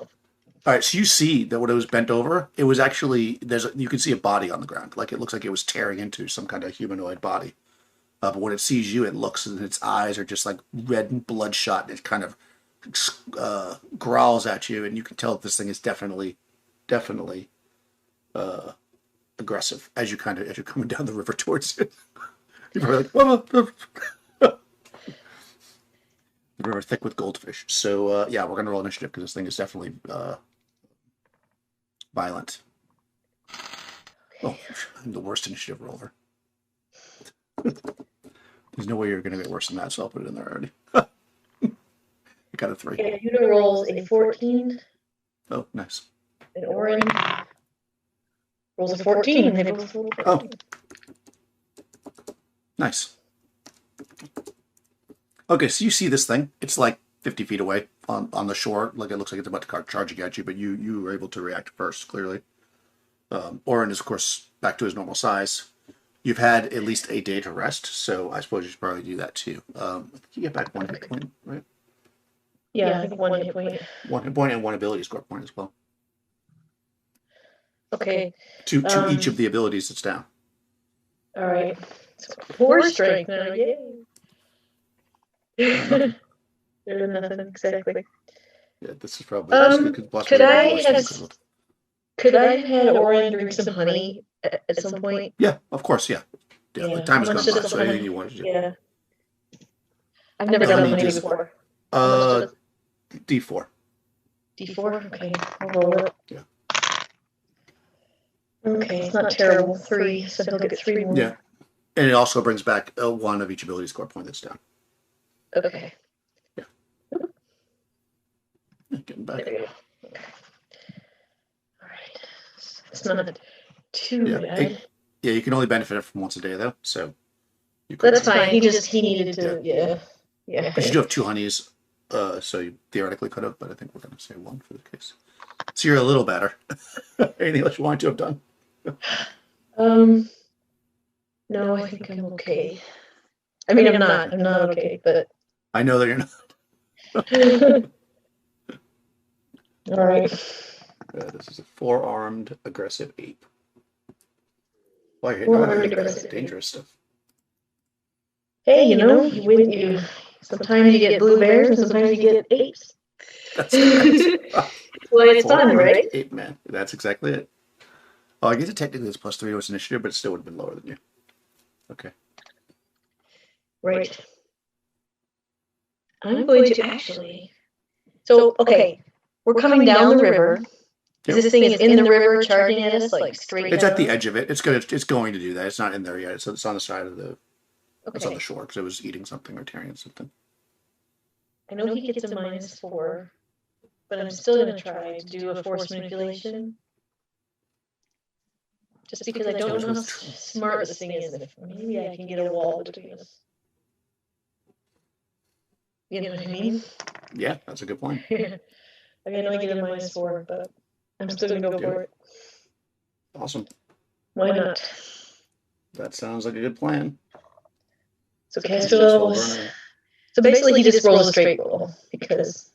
Speaker 1: All right, so you see that when it was bent over, it was actually you can see a body on the ground. Like it looks like it was tearing into some kind of humanoid body. But when it sees you, it looks, and its eyes are just like red and bloodshot. And it kind of growls at you, and you can tell that this thing is definitely aggressive as you're coming down the river towards it. You're probably like, whoa, whoa, whoa. The river thick with goldfish. So yeah, we're gonna roll initiative because this thing is definitely violent. Oh, I'm the worst initiative roller. There's no way you're going to get worse than that, so I'll put it in there already. I got a 3.
Speaker 2: Yeah, Una rolls a 14.
Speaker 1: Oh, nice.
Speaker 2: And Oren rolls a 14.
Speaker 1: Oh, nice. Okay, so you see this thing. It's like 50 feet away on the shore. Like it looks like it's about to charge at you, but you were able to react first, clearly. Oren is, of course, back to his normal size. You've had at least a day to rest, so I suppose you should probably do that too. I think you get back 1 hit point, right?
Speaker 2: Yeah, I think 1 hit point.
Speaker 1: 1 hit point and 1 ability score point as well.
Speaker 2: Okay.
Speaker 1: To each of the abilities that's down.
Speaker 2: All right. So 4 strength now, yay. There's nothing exactly.
Speaker 1: Yeah, this is probably
Speaker 2: could I have had Oren drink some honey at some point?
Speaker 1: Yeah, of course, yeah. Yeah. Time has gone by, so anything you wanted to do.
Speaker 2: Yeah. I've never done honey before.
Speaker 1: D4.
Speaker 2: D4? Okay, I'll roll it.
Speaker 1: Yeah.
Speaker 2: Okay, it's not terrible. 3, so he'll get 3 more.
Speaker 1: Yeah. And it also brings back 1 of each ability score point that's down.
Speaker 2: Okay.
Speaker 1: Yeah. Getting back.
Speaker 2: There you go. Okay. All right. It's not too bad.
Speaker 1: Yeah, you can only benefit it from once a day, though, so...
Speaker 2: That's fine. He needed to, yeah.
Speaker 1: But you do have 2 honeys, so you theoretically could have, but I think we're going to say 1 for the case. So you're a little better. Anything else you want to have done?
Speaker 2: No, I think I'm okay. I mean, I'm not okay, but...
Speaker 1: I know that you're not.
Speaker 2: All right.
Speaker 1: This is a 4-armed aggressive ape. Well, you're hitting that's dangerous stuff.
Speaker 2: Hey, sometimes you get blue bears and sometimes you get apes.
Speaker 1: That's
Speaker 2: Well, it's fun, right?
Speaker 1: Ape man. That's exactly it. Oh, I guess it technically is +3 to its initiative, but it still would have been lower than you. Okay.
Speaker 2: Right. I'm going to actually... So, okay, we're coming down the river.
Speaker 1: Yep.
Speaker 2: This thing is in the river charging at us, like straight
Speaker 1: It's at the edge of it. It's going to do that. It's not in there yet. It's on the side of the...
Speaker 2: Okay.
Speaker 1: It's on the shore because it was eating something or tearing at something.
Speaker 2: I know he gets a -4, but I'm still going to try to do a force manipulation. Just because I don't know how smart this thing is. If maybe I can get a wall between us. You know what I mean?
Speaker 1: Yeah, that's a good point.
Speaker 2: I know I get a -4, but I'm still going to go for it.
Speaker 1: Awesome.
Speaker 2: Why not?
Speaker 1: That sounds like a good plan.
Speaker 2: So caster levels. So basically, he just rolls a straight roll because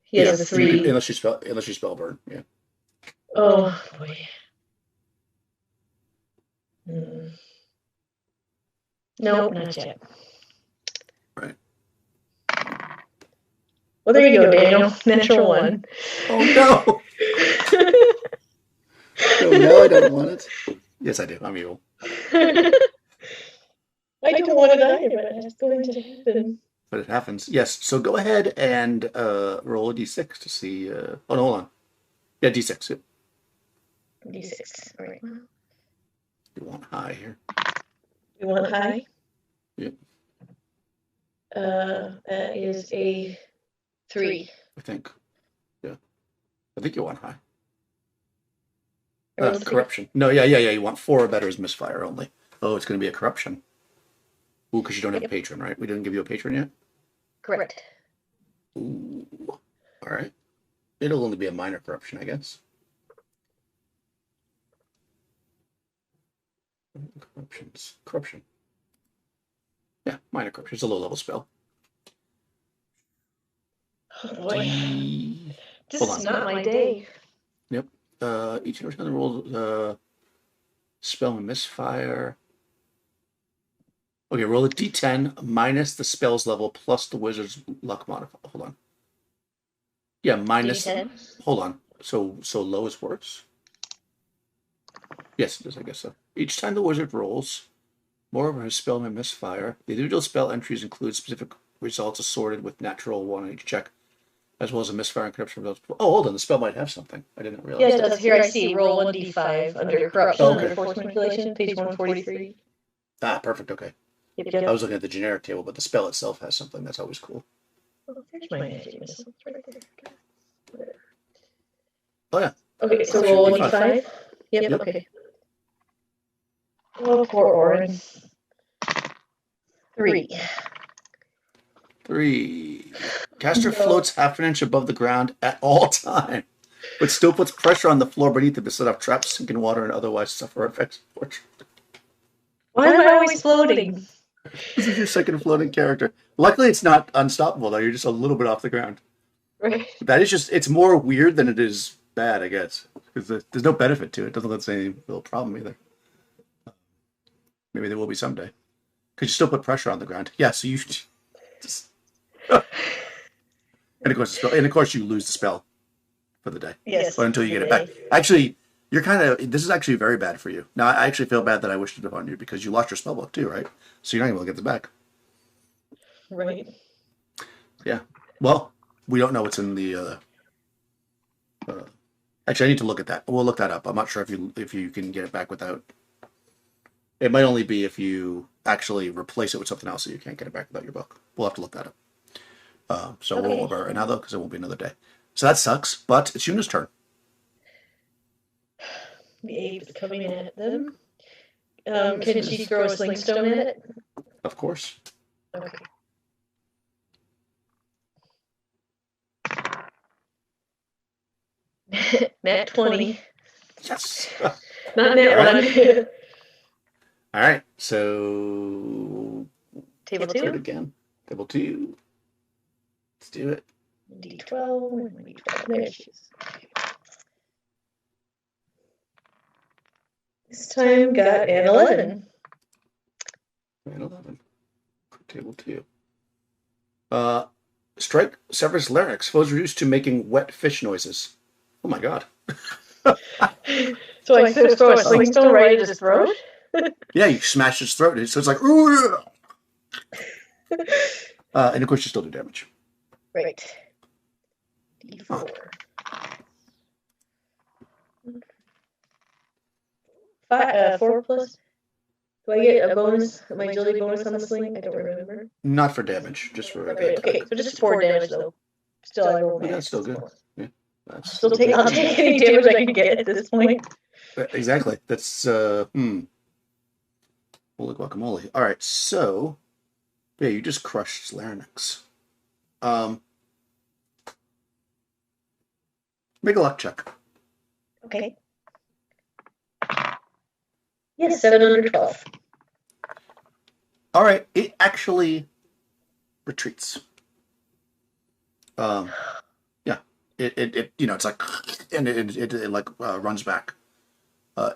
Speaker 2: he has a 3.
Speaker 1: Unless you spell burn. Yeah.
Speaker 2: Oh boy. Nope, not yet.
Speaker 1: Right.
Speaker 2: Well, there you go, Daniel. Natural 1.
Speaker 1: Oh no! Oh no, I don't want it. Yes, I do. I'm evil.
Speaker 2: I don't want to die, but it's going to happen.
Speaker 1: But it happens. Yes. So go ahead and roll a d6 to see. Oh no, hold on. Yeah, d6. Yep.
Speaker 2: D6. All right.
Speaker 1: You want high here.
Speaker 2: You want high?
Speaker 1: Yep.
Speaker 2: That is a 3.
Speaker 1: I think. Yeah. I think you want high.
Speaker 2: I rolled a 3.
Speaker 1: Corruption. No, yeah. You want 4 or better as misfire only. Oh, it's going to be a corruption. Ooh, because you don't have a patron, right? We didn't give you a patron yet?
Speaker 2: Correct.
Speaker 1: Ooh. All right. It'll only be a minor corruption, I guess. Corruption. Yeah, minor corruption. It's a low-level spell.
Speaker 2: Oh boy. This is not my day.
Speaker 1: Yep. Each and every time the roll spell and misfire. Okay, roll a d10 minus the spell's level plus the wizard's luck modifier. Hold on. Yeah, minus.
Speaker 2: D10?
Speaker 1: Hold on. So low is worse? Yes, it is, I guess so. Each time the wizard rolls, moreover his spell may misfire. The individual spell entries include specific results assorted with natural 1 on each check, as well as a misfire and corruption results. Oh, hold on. The spell might have something. I didn't realize.
Speaker 2: Yes, it does. Here I see roll 1d5 under corruption,
Speaker 1: okay.
Speaker 2: under force manipulation, page 143.
Speaker 1: Ah, perfect. Okay.
Speaker 2: Yep.
Speaker 1: I was looking at the generic table, but the spell itself has something. That's always cool.
Speaker 2: Oh, there's my magic missile. It's right there.
Speaker 1: Oh, yeah.
Speaker 2: Okay, so roll 1d5. Yep, okay. Oh, poor Orin. 3.
Speaker 1: 3. Caster floats half an inch above the ground at all time, but still puts pressure on the floor beneath him to set off traps, sink in water, and otherwise suffer effects.
Speaker 2: Why am I always floating?
Speaker 1: This is your second floating character. Luckily, it's not unstoppable, though. You're just a little bit off the ground.
Speaker 2: Right.
Speaker 1: That is just, it's more weird than it is bad, I guess. Because there's no benefit to it. It doesn't let any real problem either. Maybe there will be someday. Because you still put pressure on the ground. Yeah, so you just... and of course you lose the spell for the day.
Speaker 2: Yes.
Speaker 1: But until you get it back. Actually, you're kind of... This is actually very bad for you. Now, I actually feel bad that I wished it upon you because you lost your spellbook too, right? So you're not able to get this back.
Speaker 2: Right.
Speaker 1: Yeah. Well, we don't know what's in the... actually, I need to look at that. We'll look that up. I'm not sure if you can get it back without... It might only be if you actually replace it with something else, so you can't get it back without your book. We'll have to look that up. So okay. We'll worry about it right now, though, because it won't be another day. So that sucks, but it's Yuna's turn.
Speaker 2: The ape is coming at them. Can she throw a sling stone at it?
Speaker 1: Of course.
Speaker 2: Okay. Nat 20.
Speaker 1: Yes.
Speaker 2: Not nat 1.
Speaker 1: All right, so
Speaker 2: Table
Speaker 1: let's
Speaker 2: 2
Speaker 1: do it again. Table 2. Let's do it.
Speaker 2: D12. There she is. Okay. This time got an 11.
Speaker 1: An 11. Table 2. Strike severs larynx. Foes reduced to making wet fish noises. Oh my god.
Speaker 2: So I throw a sling stone right at his throat?
Speaker 1: Yeah, you smash his throat. So it's like, ooh. And of course you still do damage.
Speaker 2: Right. D4. 4 plus. Do I get a bonus? My agility bonus on the sling? I don't remember.
Speaker 1: Not for damage, just for
Speaker 2: okay, so just 4 damage though. Still, I roll.
Speaker 1: Yeah, that's still good. Yeah,
Speaker 2: I'll take any damage I can get at this point.
Speaker 1: Exactly. That's holy guacamole. All right, so yeah, you just crushed larynx. Make a luck check.
Speaker 2: Okay. Yes, 7 under 12.
Speaker 1: All right, it actually retreats. Yeah, it it's like, and it like runs back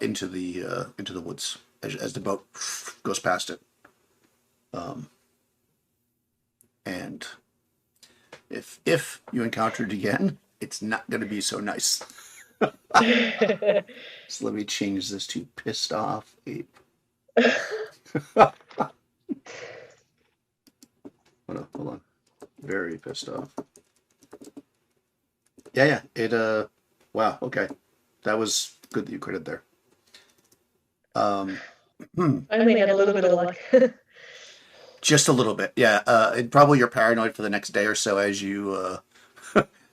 Speaker 1: into the woods as the boat goes past it. And if you encounter it again, it's not going to be so nice. So let me change this to pissed off ape. Hold on. Very pissed off. Yeah. It wow, okay. That was good that you critted there.
Speaker 2: I only had a little bit of luck.
Speaker 1: Just a little bit, yeah. Probably you're paranoid for the next day or so as you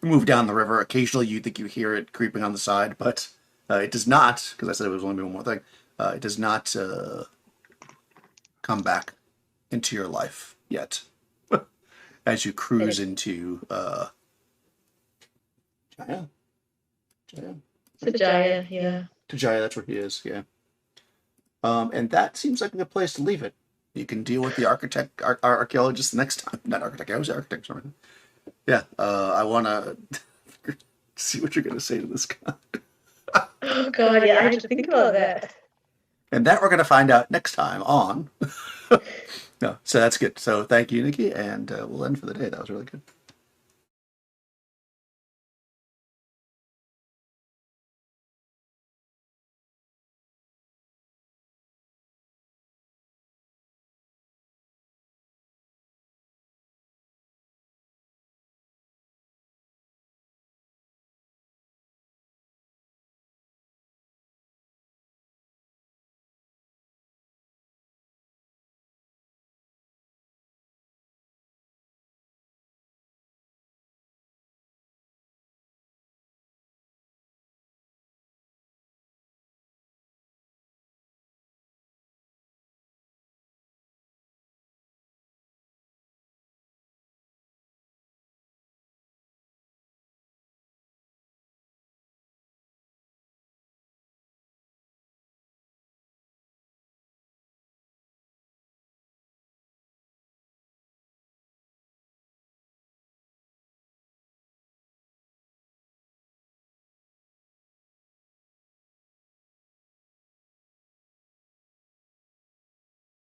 Speaker 1: move down the river. Occasionally you think you hear it creeping on the side, but it does not, because I said it was only one more thing. It does not come back into your life yet. As you cruise into Jaya.
Speaker 2: Jaya, yeah.
Speaker 1: To Jaya, that's where he is, yeah. And that seems like a good place to leave it. You can deal with the archaeologist next time. Not architect, I was the architect, sorry. Yeah, I want to see what you're going to say to this guy.
Speaker 2: Oh god, yeah, I had to think about that.
Speaker 1: And that we're going to find out next time on. No, so that's good. So thank you, Nikki, and we'll end for the day. That was really good.